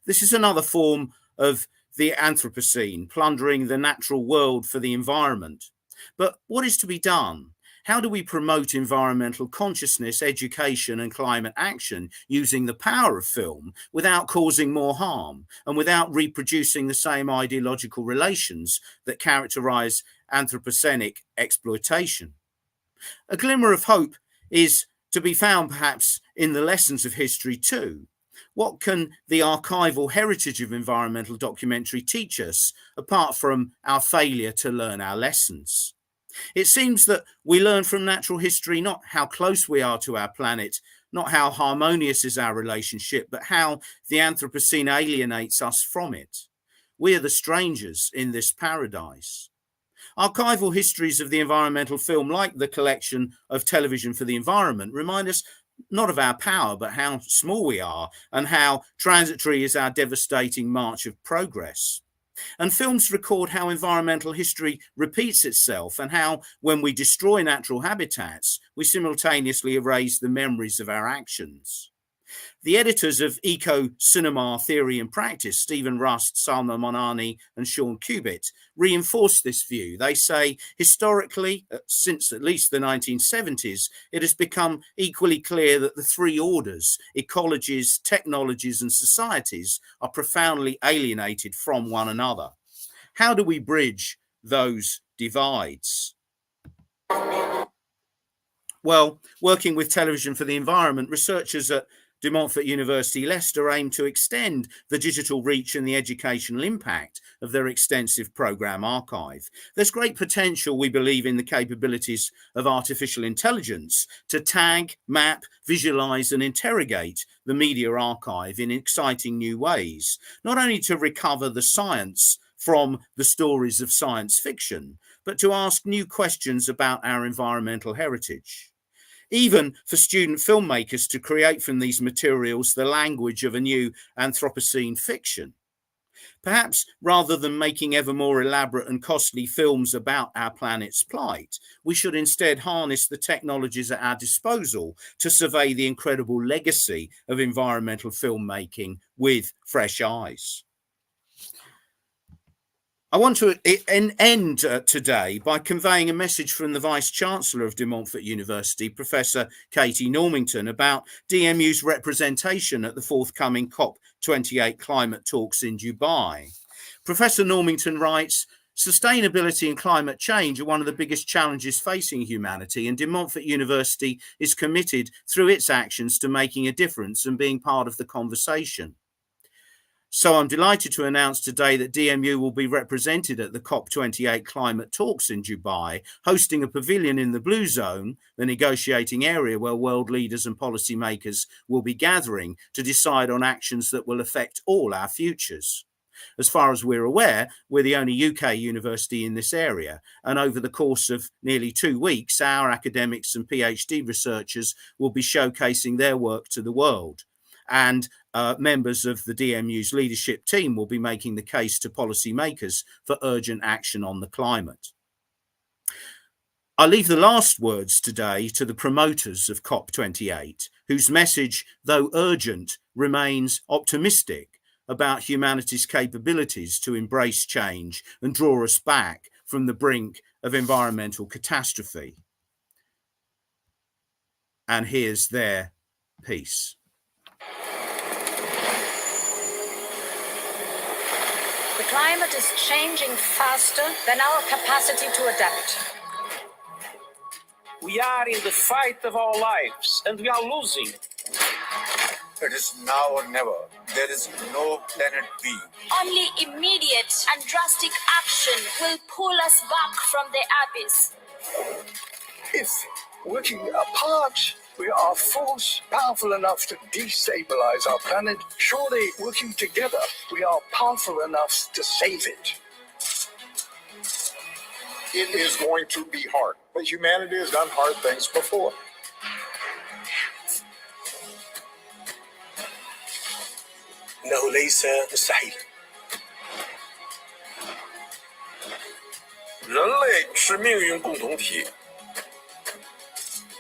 This is another form of the Anthropocene, plundering the natural world for the environment. But what is to be done? How do we promote environmental consciousness, education and climate action using the power of film without causing more harm and without reproducing the same ideological relations that characterize anthropocenic exploitation? A glimmer of hope is to be found perhaps in the lessons of history too. What can the archival heritage of environmental documentary teach us apart from our failure to learn our lessons? It seems that we learn from natural history not how close we are to our planet, not how harmonious is our relationship, but how the Anthropocene alienates us from it. We are the strangers in this paradise. Archival histories of the environmental film, like the collection of Television for the Environment, remind us not of our power, but how small we are and how transitory is our devastating march of progress. And films record how environmental history repeats itself and how, when we destroy natural habitats, we simultaneously erase the memories of our actions. The editors of Eco Cinema Theory and Practice, Stephen Rust, Salma Monani and Sean Cubitt, reinforce this view. They say, historically, since at least the 1970s, it has become equally clear that the three orders, ecologies, technologies and societies, are profoundly alienated from one another. How do we bridge those divides? Well, working with Television for the Environment, researchers at Montfort University Leicester aim to extend the digital reach and the educational impact of their extensive programme archive. There's great potential, we believe, in the capabilities of artificial intelligence to tag, map, visualise and interrogate the media archive in exciting new ways, not only to recover the science from the stories of science fiction, but to ask new questions about our environmental heritage. Even for student filmmakers to create from these materials the language of a new Anthropocene fiction. Perhaps rather than making ever more elaborate and costly films about our planet's plight, we should instead harness the technologies at our disposal to survey the incredible legacy of environmental filmmaking with fresh eyes. I want to end today by conveying a message from the Vice-Chancellor of De Montfort University, Professor Katie Normington, about DMU's representation at the forthcoming COP28 climate talks in Dubai. Professor Normington writes, "Sustainability and climate change are one of the biggest challenges facing humanity, and De Montfort University is committed through its actions to making a difference and being part of the conversation. So I'm delighted to announce today that DMU will be represented at the COP28 climate talks in Dubai, hosting a pavilion in the Blue Zone, the negotiating area where world leaders and policymakers will be gathering to decide on actions that will affect all our futures. As far as we're aware, we're the only UK university in this area, and over the course of nearly 2 weeks, our academics and PhD researchers will be showcasing their work to the world. And members of the DMU's leadership team will be making the case to policymakers for urgent action on the climate." I leave the last words today to the promoters of COP28, whose message, though urgent, remains optimistic about humanity's capabilities to embrace change and draw us back from the brink of environmental catastrophe. And here's their piece. The climate is changing faster than our capacity to adapt. We are in the fight of our lives, and we are losing. It is now or never. There is no planet B. Only immediate and drastic action will pull us back from the abyss. If working apart, we are force powerful enough to destabilize our planet, surely working together, we are powerful enough to save it. It is going to be hard, but humanity has done hard things before. إنه ليس مستحيل. 人类是命运共同体。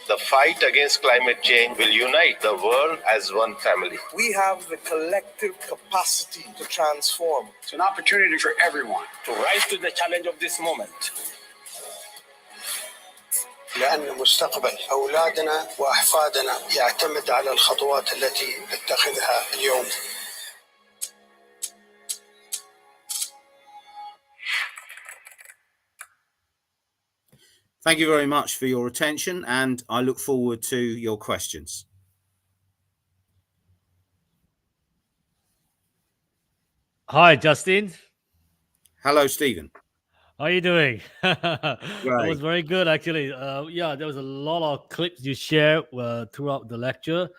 The fight against climate change will unite the world as one family. We have the collective capacity to transform. It's an opportunity for everyone to rise to the challenge of this moment. لأن مستقبل أولادنا وأحفادنا يعتمد على الخطوات التي نتخذها اليوم. Thank you very much for your attention, and I look forward to your questions. Hi, Justin. Hello, Stephen. How are you doing? That Right. was very good, actually. Yeah, there was a lot of clips you shared throughout the lecture.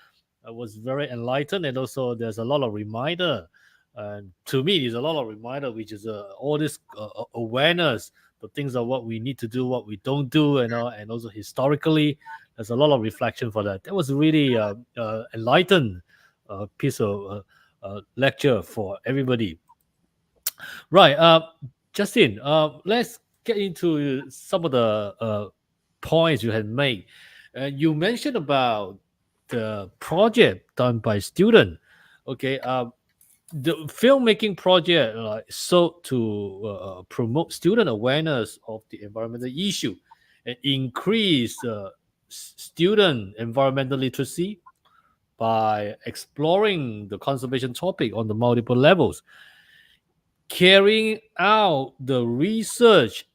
I was very enlightened, and also there's a lot of reminder. And to me, there's a lot of reminder, which is all this awareness, the things of what we need to do, what we don't do, and also historically, there's a lot of reflection for that. That was really enlightened piece of lecture for everybody. Right, Justin, let's get into some of the points you had made. You mentioned about the project done by student. Okay, the filmmaking project sought to promote student awareness of the environmental issue and increase student environmental literacy by exploring the conservation topic on the multiple levels, carrying out the research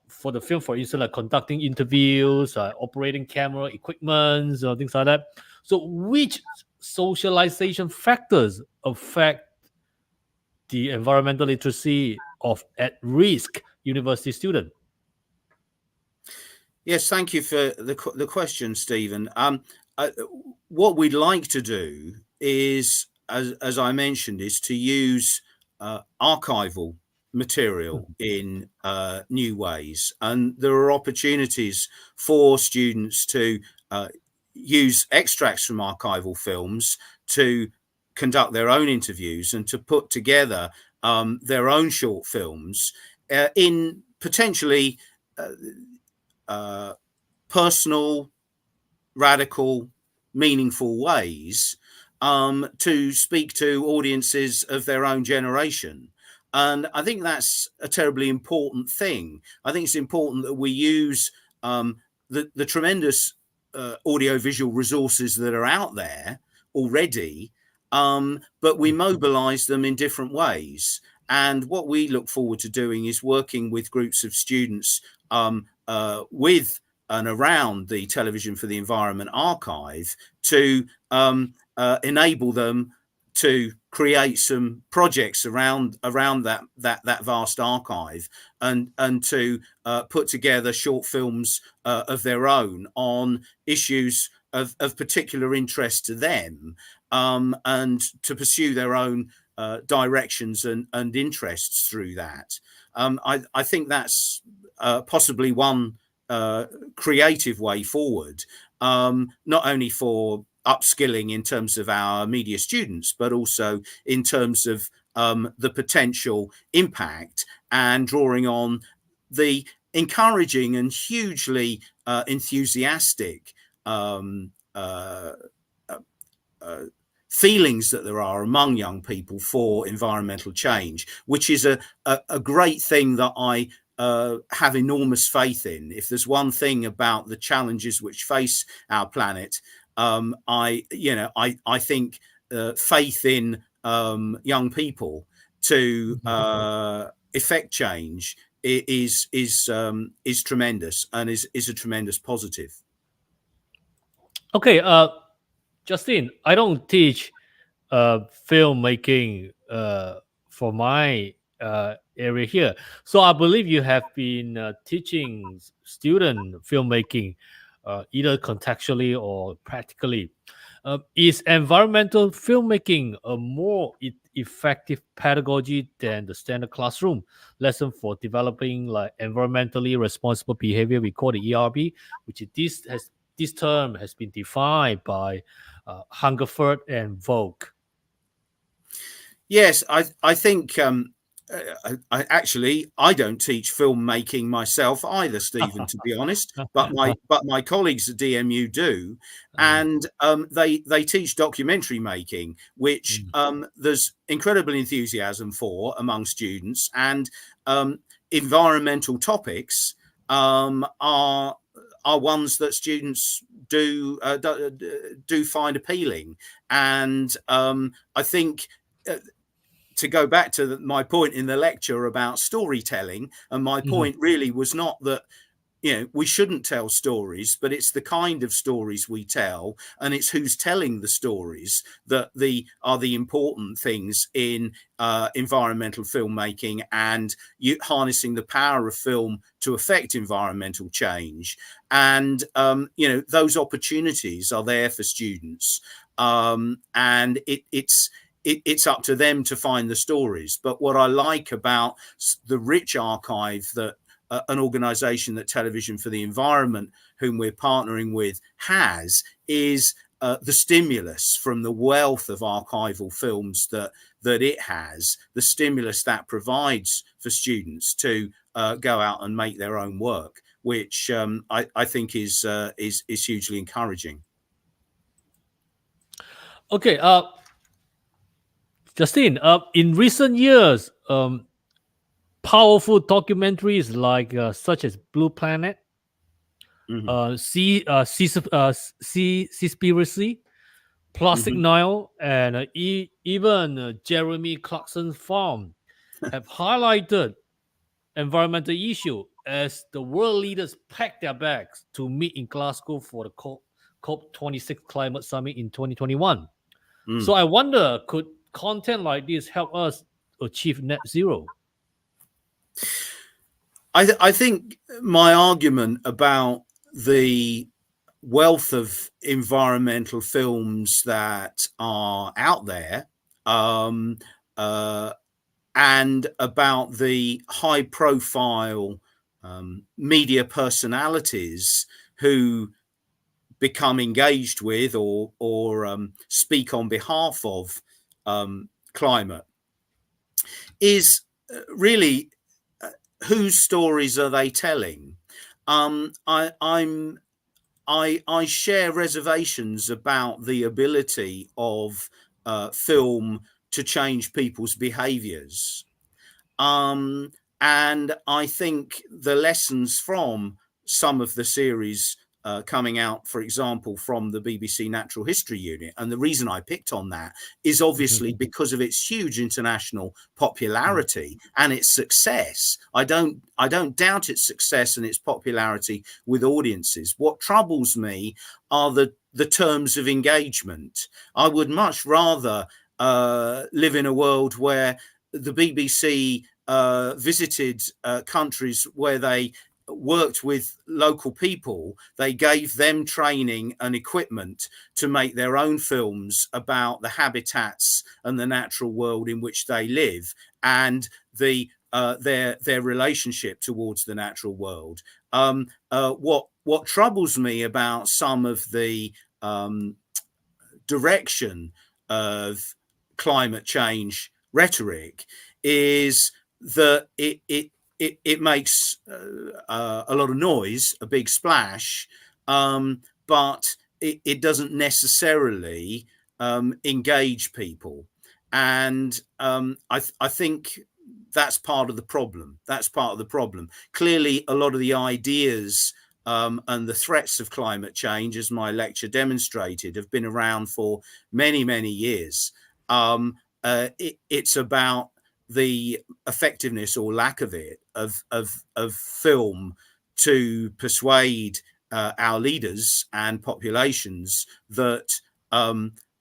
for the film, for instance, like conducting interviews, operating camera equipment, things like that. So which socialization factors affect the environmental literacy of at-risk university students? Yes, thank you for the question, Stephen. What we'd like to do is, as I mentioned, is to use archival material in new ways, and there are opportunities for students to use extracts from archival films to conduct their own interviews and to put together their own short films in potentially personal, radical, meaningful ways to speak to audiences of their own generation. And I think that's a terribly important thing. I think it's important that we use the tremendous audiovisual resources that are out there already, but we mobilize them in different ways. And what we look forward to doing is working with groups of students with and around the Television for the Environment archive to enable them to create some projects around that vast archive, and to put together short films of their own on issues of particular interest to them, and to pursue their own directions and interests through that. I think that's possibly one creative way forward, not only for upskilling in terms of our media students, but also in terms of the potential impact and drawing on the encouraging and hugely enthusiastic feelings that there are among young people for environmental change, which is a great thing that I have enormous faith in. If there's one thing about the challenges which face our planet, I think faith in young people to effect change is tremendous, and is a tremendous positive. Okay, Justine, I don't teach filmmaking for my area here, so I believe you have been teaching student filmmaking either contextually or practically. Is environmental filmmaking a more effective pedagogy than the standard classroom lesson for developing like environmentally responsible behavior? We call it ERB, which this term has been defined by Hungerford and Vogue. Yes, I think I don't teach filmmaking myself either, Stephen, to be honest. But my colleagues at DMU do, and they teach documentary making, which there's incredible enthusiasm for among students, and environmental topics are ones that students do find appealing. And I think to go back to my point in the lecture about storytelling, and my point really was not that we shouldn't tell stories, but it's the kind of stories we tell, and it's who's telling the stories that are the important things in environmental filmmaking, and harnessing the power of film to affect environmental change. And those opportunities are there for students, and it's up to them to find the stories. But what I like about the rich archive that an organization that Television for the Environment, whom we're partnering with, has, is the stimulus from the wealth of archival films that it has, the stimulus that provides for students to go out and make their own work, which I think is hugely encouraging. Okay, Justine, in recent years, powerful documentaries like such as Blue Planet, Seaspiracy, Plastic Nile, and even Jeremy Clarkson's Farm have highlighted environmental issue as the world leaders pack their bags to meet in Glasgow for the COP26 climate summit in 2021. So I wonder, could content like this help us achieve net zero? I think my argument about the wealth of environmental films that are out there, and about the high profile media personalities who become engaged with or speak on behalf of climate, is really whose stories are they telling? I share reservations about the ability of film to change people's behaviors. And I think the lessons from some of the series coming out, for example, from the BBC Natural History Unit, and the reason I picked on that is obviously because of its huge international popularity and its success. I don't doubt its success and its popularity with audiences. What troubles me are the terms of engagement. I would much rather live in a world where the BBC visited countries where they worked with local people. They gave them training and equipment to make their own films about the habitats and the natural world in which they live, and their relationship towards the natural world. What troubles me about some of the direction of climate change rhetoric is that it makes a lot of noise, a big splash, but it doesn't necessarily engage people. And I think that's part of the problem. That's part of the problem. Clearly, a lot of the ideas and the threats of climate change, as my lecture demonstrated, have been around for many, many years. It's about the effectiveness or lack of it of film to persuade our leaders and populations that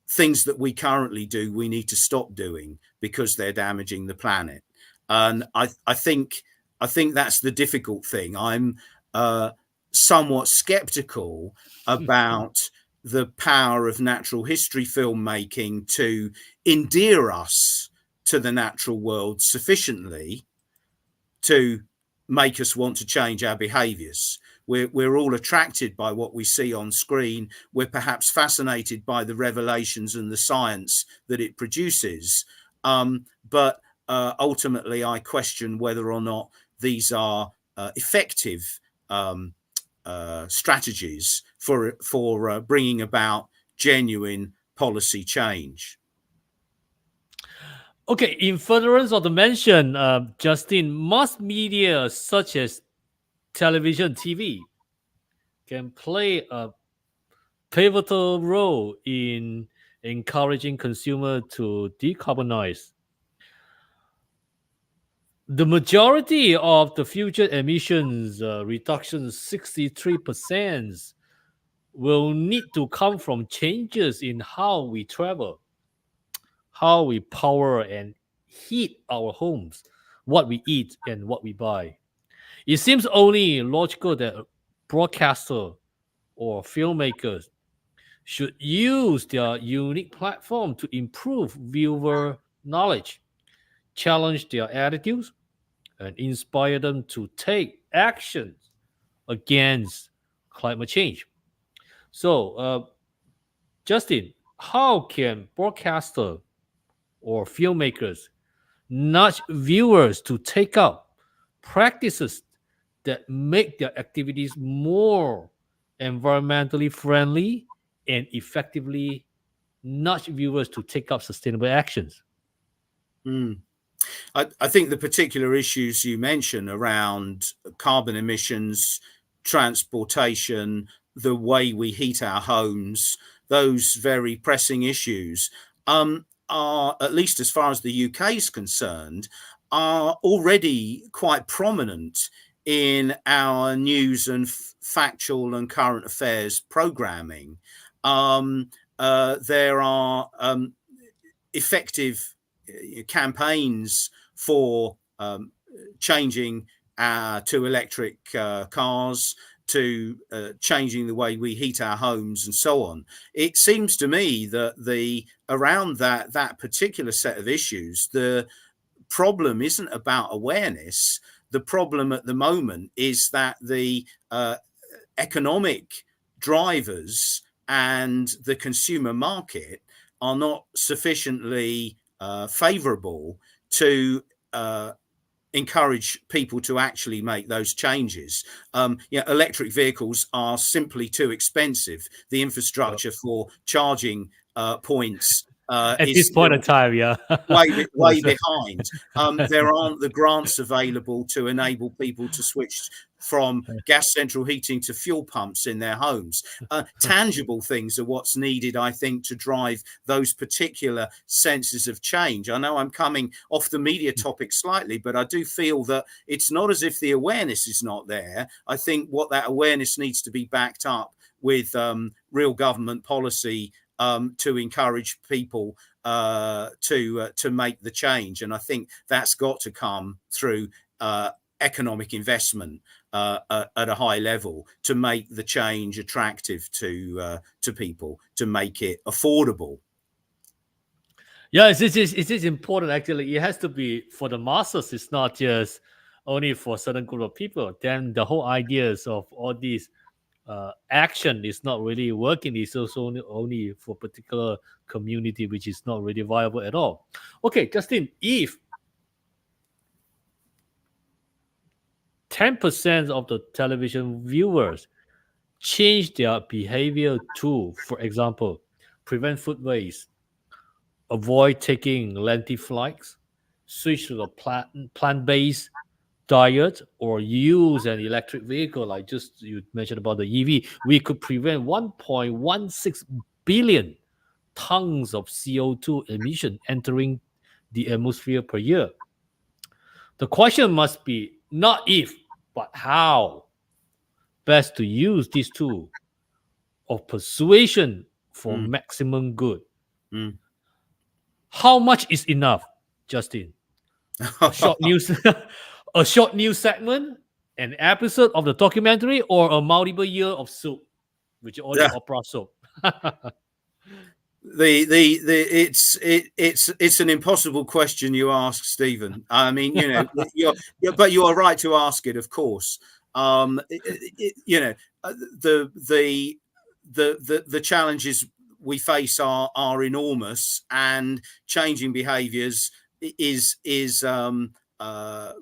things that we currently do, we need to stop doing because they're damaging the planet. And I think that's the difficult thing. I'm somewhat skeptical about the power of natural history filmmaking to endear us to the natural world sufficiently to make us want to change our behaviors. We're all attracted by what we see on screen. We're perhaps fascinated by the revelations and the science that it produces. But ultimately, I question whether or not these are effective strategies for bringing about genuine policy change. Okay, in furtherance of the mention, Justin, mass media such as television, TV, can play a pivotal role in encouraging consumers to decarbonize. The majority of the future emissions reductions, 63%, will need to come from changes in how we travel, how we power and heat our homes, what we eat and what we buy. It seems only logical that a broadcaster or filmmakers should use their unique platform to improve viewer knowledge, challenge their attitudes, and inspire them to take action against climate change. So, Justin, how can broadcaster or filmmakers nudge viewers to take up practices that make their activities more environmentally friendly and effectively nudge viewers to take up sustainable actions? I think the particular issues you mentioned around carbon emissions, transportation, the way we heat our homes, those very pressing issues are, at least as far as the UK is concerned, are already quite prominent in our news and factual and current affairs programming. There are effective campaigns for changing to electric cars, to changing the way we heat our homes and so on. It seems to me that around that particular set of issues, the problem isn't about awareness. The problem at the moment is that the economic drivers and the consumer market are not sufficiently favorable to encourage people to actually make those changes. Electric vehicles are simply too expensive. The infrastructure for charging points At this point in time, yeah. way behind. There aren't the grants available to enable people to switch from gas central heating to fuel pumps in their homes. Tangible things are what's needed, I think, to drive those particular senses of change. I know I'm coming off the media topic slightly, but I do feel that it's not as if the awareness is not there. I think what that awareness needs to be backed up with real government policy to encourage people to make the change. And I think that's got to come through economic investment at a high level to make the change attractive to people, to make it affordable. Yeah, it is important. Actually, it has to be for the masses. It's not just only for a certain group of people. Then the whole ideas of all these action is not really working. It's also only for particular community, which is not really viable at all. Okay, Justin, if 10% of the television viewers change their behavior to, for example, prevent food waste, avoid taking lengthy flights, switch to the plant-based diet, or use an electric vehicle, like just you mentioned about the EV, we could prevent 1.16 billion tons of CO2 emission entering the atmosphere per year. The question must be not if, but how best to use this tool of persuasion for maximum good. How much is enough, Justin? A short news, a short news segment, an episode of the documentary, or a multiple year of soup, which all the opera soup. It's an impossible question you ask, Stephen. I mean, you know, but you are right to ask it, of course. You know, the challenges we face are enormous, and changing behaviours is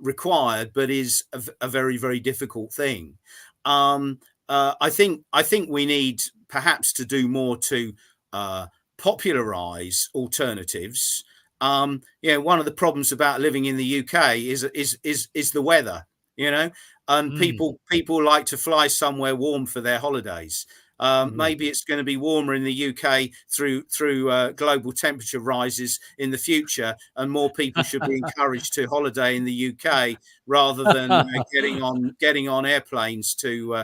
required, but is a very, very difficult thing. I think we need perhaps to do more to popularize alternatives. You know, one of the problems about living in the UK is the weather, you know, and people like to fly somewhere warm for their holidays. Maybe it's going to be warmer in the UK through global temperature rises in the future, and more people should be encouraged to holiday in the UK rather than getting on airplanes to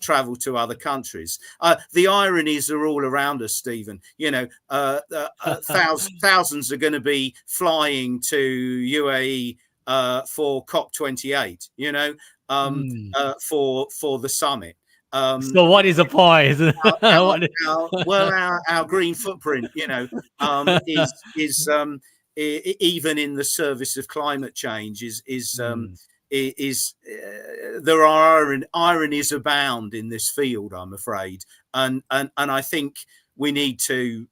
travel to other countries. The ironies are all around us, Stephen. You know, thousands are going to be flying to UAE for COP28. You know, for the summit. So what is the point? Our green footprint, you know, is even in the service of climate change there are ironies abound in this field, I'm afraid, and I think we need to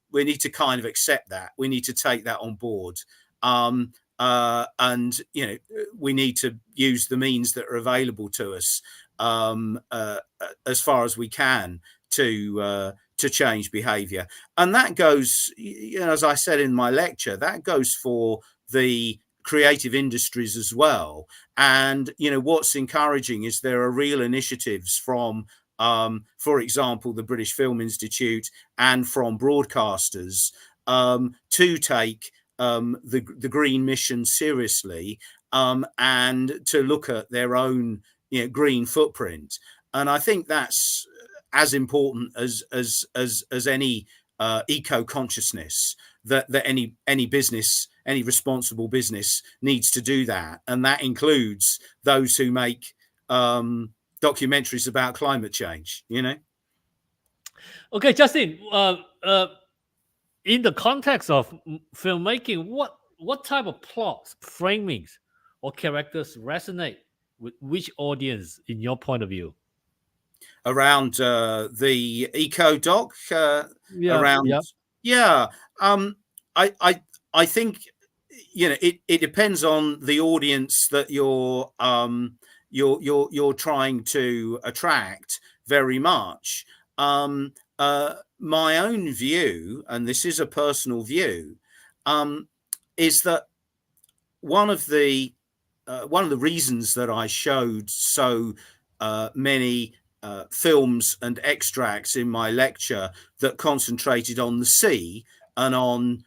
kind of accept that. We need to take that on board, and you know, we need to use the means that are available to us as far as we can to change behaviour. And that goes, you know, as I said in my lecture, that goes for the creative industries as well. And you know, what's encouraging is there are real initiatives from for example, the British Film Institute and from broadcasters to take the green mission seriously, and to look at their own, you know, green footprint. And I think that's as important as any eco consciousness, that any business, any responsible business needs to do that, and that includes those who make documentaries about climate change. You know. Okay, Justin. In the context of filmmaking, what type of plots, framings, or characters resonate with which audience, in your point of view? Around the eco doc, I think, you know, it depends on the audience that you're trying to attract very much. my own view, and this is a personal view, is that one of the reasons that I showed so many films and extracts in my lecture that concentrated on the sea and on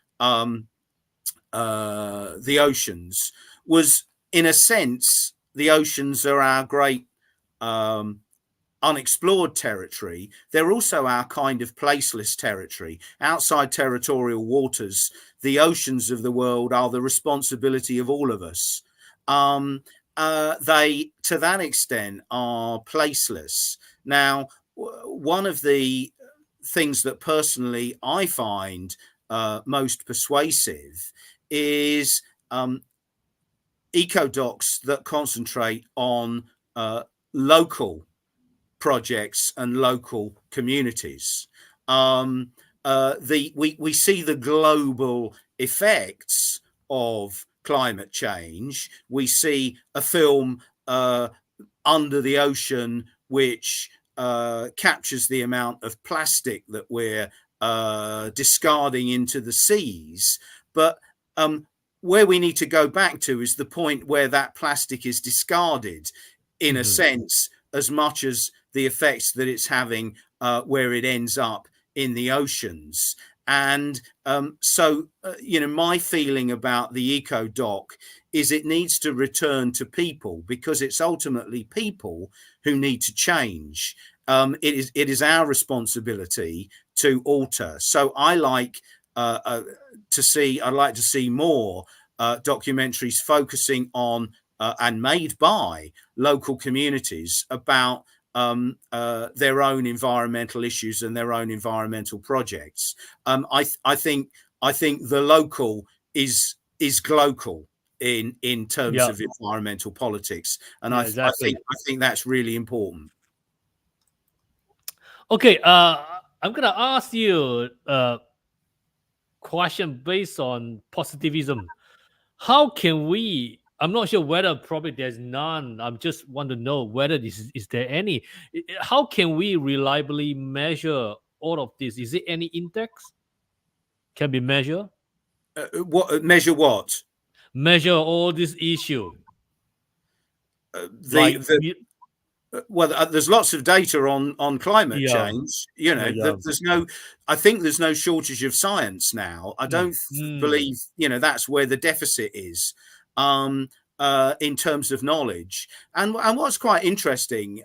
the oceans was, in a sense, the oceans are our great unexplored territory. They're also our kind of placeless territory. Outside territorial waters, the oceans of the world are the responsibility of all of us. They, to that extent, are placeless. Now, one of the things that personally I find most persuasive is eco-docs that concentrate on local projects and local communities. We see the global effects of climate change. We see a film Under the Ocean, which captures the amount of plastic that we're discarding into the seas. But where we need to go back to is the point where that plastic is discarded, in a sense, as much as the effects that it's having where it ends up in the oceans. And so, my feeling about the eco-doc is it needs to return to people, because it's ultimately people who need to change. It is our responsibility to alter. So I'd like to see more documentaries focusing on and made by local communities about their own environmental issues and their own environmental projects. I think the local is glocal in terms of environmental politics, and I think that's really important. Okay, I'm gonna ask you a question based on positivism. How can we? I'm not sure whether probably there's none. I just want to know whether is there any. How can we reliably measure all of this? Is it any index can be measured? Measure what? Measure all this issue. There's lots of data on climate change. I think there's no shortage of science now. I don't believe that's where the deficit is in terms of knowledge. And what's quite interesting,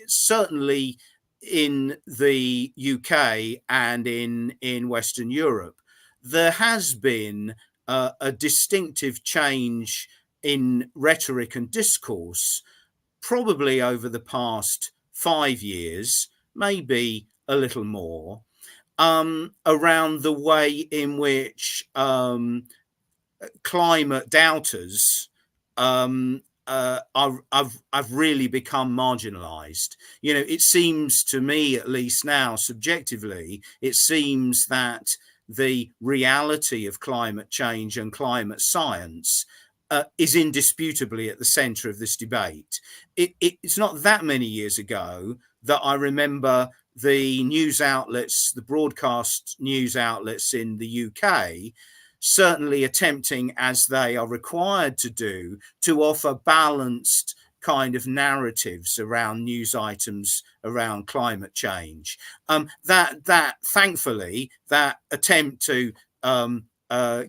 certainly in the UK and in Western Europe, there has been a distinctive change in rhetoric and discourse, probably over the past 5 years, maybe a little more, around the way in which climate doubters have really become marginalized. It seems to me, at least now, subjectively, it seems that the reality of climate change and climate science is indisputably at the center of this debate. It's not that many years ago that I remember the news outlets, the broadcast news outlets in the UK, certainly attempting, as they are required to do, to offer balanced kind of narratives around news items around climate change. That thankfully, that attempt to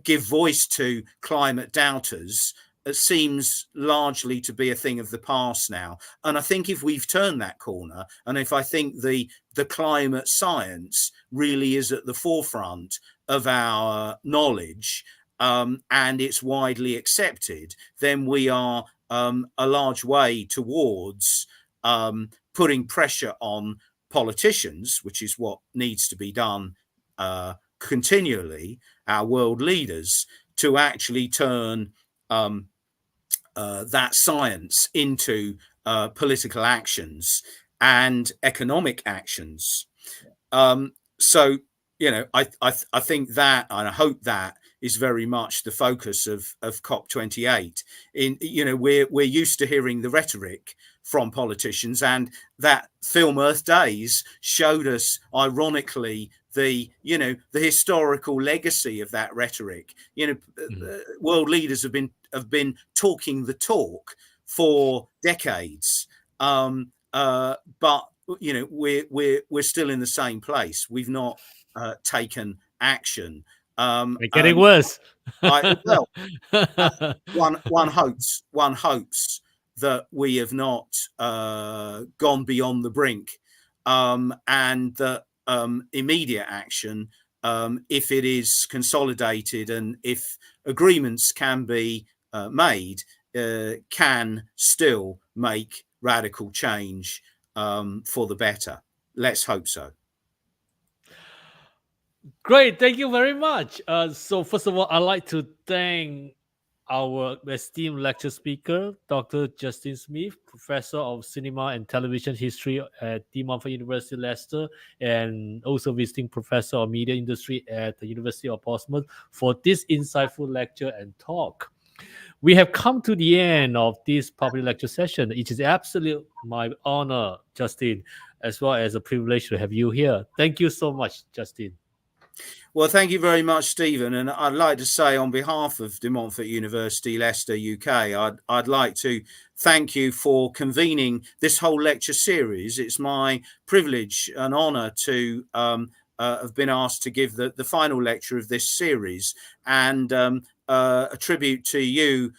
give voice to climate doubters seems largely to be a thing of the past now. And I think if we've turned that corner, and if I think the climate science really is at the forefront of our knowledge, and it's widely accepted, then we are a large way towards putting pressure on politicians, which is what needs to be done continually, our world leaders, to actually turn that science into political actions and economic actions. So, I think that, and I hope that is very much the focus of COP28. We're used to hearing the rhetoric from politicians, and that Film Earth Days showed us, ironically, the historical legacy of that rhetoric. World leaders have been talking the talk for decades, but we're still in the same place. We've not taken action. It's getting worse. One hopes that we have not gone beyond the brink, and that immediate action, if it is consolidated and if agreements can be made, can still make radical change for the better. Let's hope so. Great, thank you very much. So first of all, I'd like to thank our esteemed lecture speaker, Dr. Justin Smith, Professor of Cinema and Television History at the Montfort University Leicester, and also visiting Professor of Media Industry at the University of Portsmouth, for this insightful lecture and talk. We have come to the end of this public lecture session. It is absolutely my honor, Justin, as well as a privilege to have you here. Thank you so much, Justin. Well, thank you very much, Stephen. And I'd like to say, on behalf of De Montfort University Leicester, UK, I'd like to thank you for convening this whole lecture series. It's my privilege and honour to have been asked to give the final lecture of this series, and a tribute to you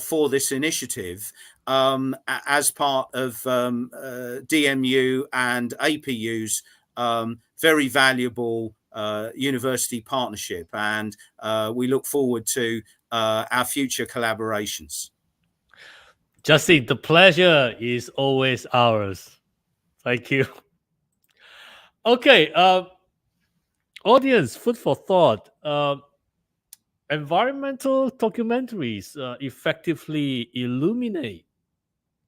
for this initiative as part of DMU and APU's very valuable university partnership, and we look forward to our future collaborations. Justin, the pleasure is always ours. Thank you. Okay, audience, food for thought. Environmental documentaries effectively illuminate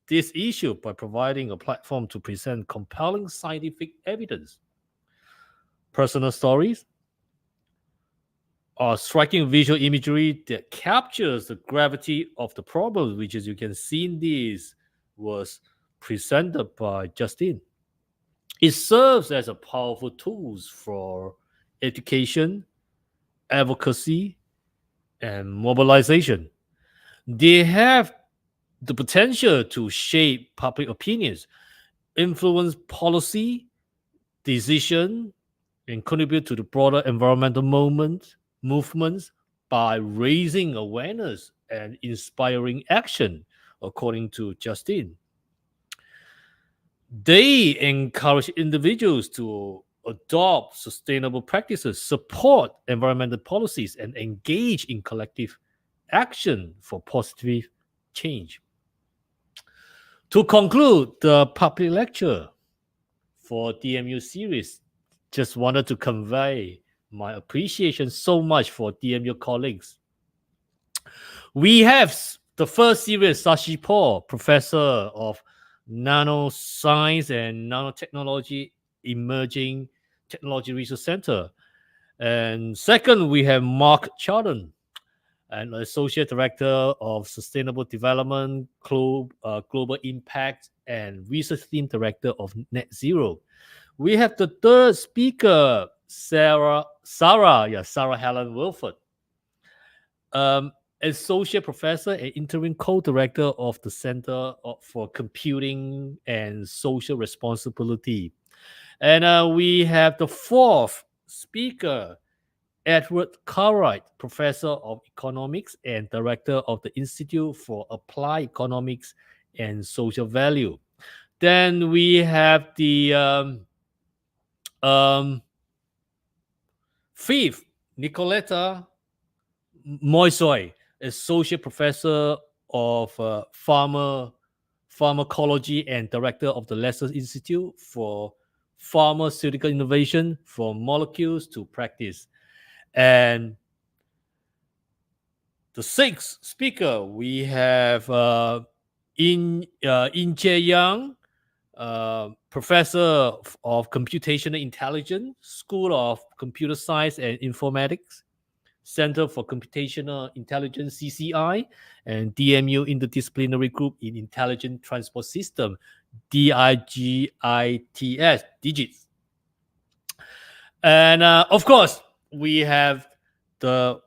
this issue by providing a platform to present compelling scientific evidence, personal stories, or striking visual imagery that captures the gravity of the problem, which, as you can see in this, was presented by Justin. It serves as a powerful tool for education, advocacy, and mobilization. They have the potential to shape public opinions, influence policy, decision, and contribute to the broader environmental movements by raising awareness and inspiring action, according to Justin. They encourage individuals to adopt sustainable practices, support environmental policies, and engage in collective action for positive change. To conclude the public lecture for DMU series, just wanted to convey my appreciation so much for DMU colleagues. We have the first series, Sashi Paul, Professor of Nanoscience and Nanotechnology, Emerging Technology Research Center. And second, we have Mark Charlton, an Associate Director of Sustainable Development, Global Impact, and Research Team Director of Net Zero. We have the third speaker, Sarah Helen Wilford, Associate Professor and Interim Co-Director of the Center for Computing and Social Responsibility. And we have the fourth speaker, Edward Cartwright, Professor of Economics and Director of the Institute for Applied Economics and Social Value. Then we have the fifth, Nicoletta Moisoy, Associate Professor of Pharmacology and Director of the Leicester Institute for Pharmaceutical Innovation, from Molecules to Practice. And the sixth speaker, we have In Jae Young, Professor of Computational Intelligence, School of Computer Science and Informatics, Center for Computational Intelligence, CCI, and DMU Interdisciplinary Group in Intelligent Transport System, DIGITS, digits. And of course, we have the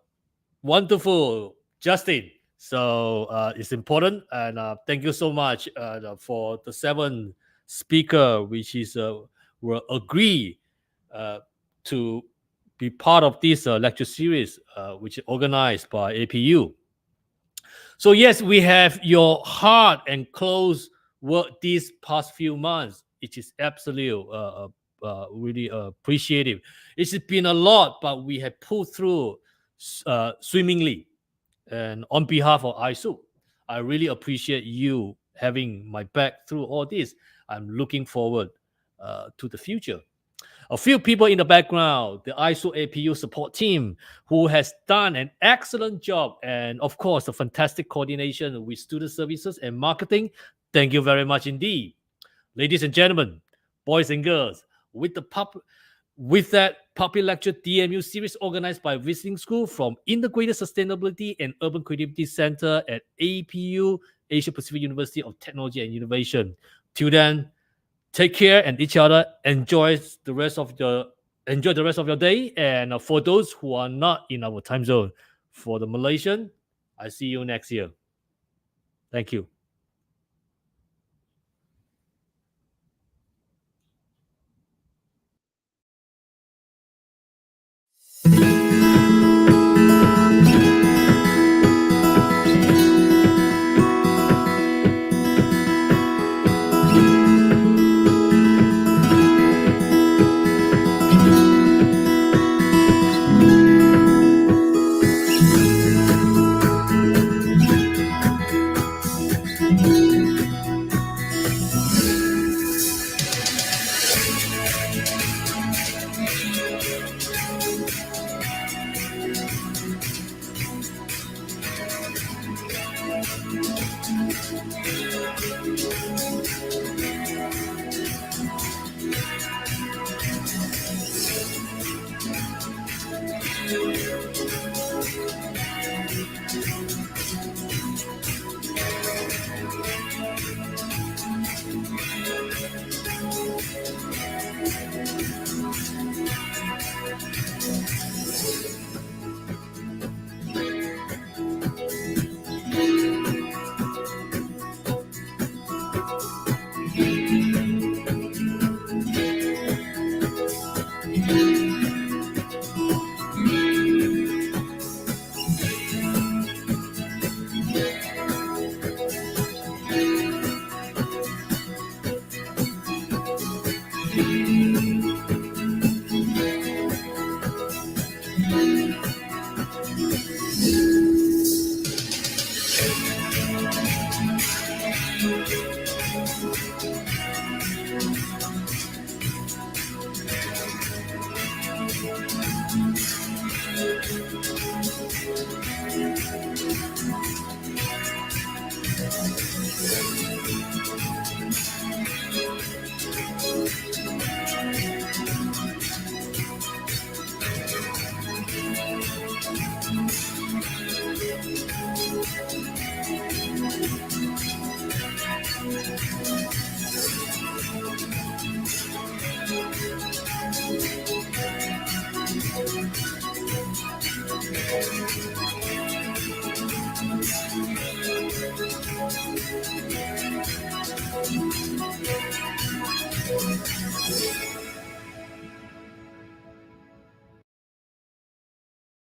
wonderful Justin. So it's important, and thank you so much for the 7 speaker, which is will agree to be part of this lecture series, which is organized by APU. So yes, we have your hard and close work these past few months. It is absolutely really appreciative. It's been a lot, but we have pulled through swimmingly. And on behalf of ISU, I really appreciate you having my back through all this. I'm looking forward to the future. A few people in the background, the ISU APU support team, who has done an excellent job, and of course, the fantastic coordination with student services and marketing. Thank you very much indeed. Ladies and gentlemen, boys and girls, with that public lecture DMU series organized by Visiting School from Integrated Sustainability and Urban Creativity Center at APU, Asia Pacific University of Technology and Innovation. Till then, take care and each other. Enjoy the rest of your day. And for those who are not in our time zone, for the Malaysian, I see you next year. Thank you.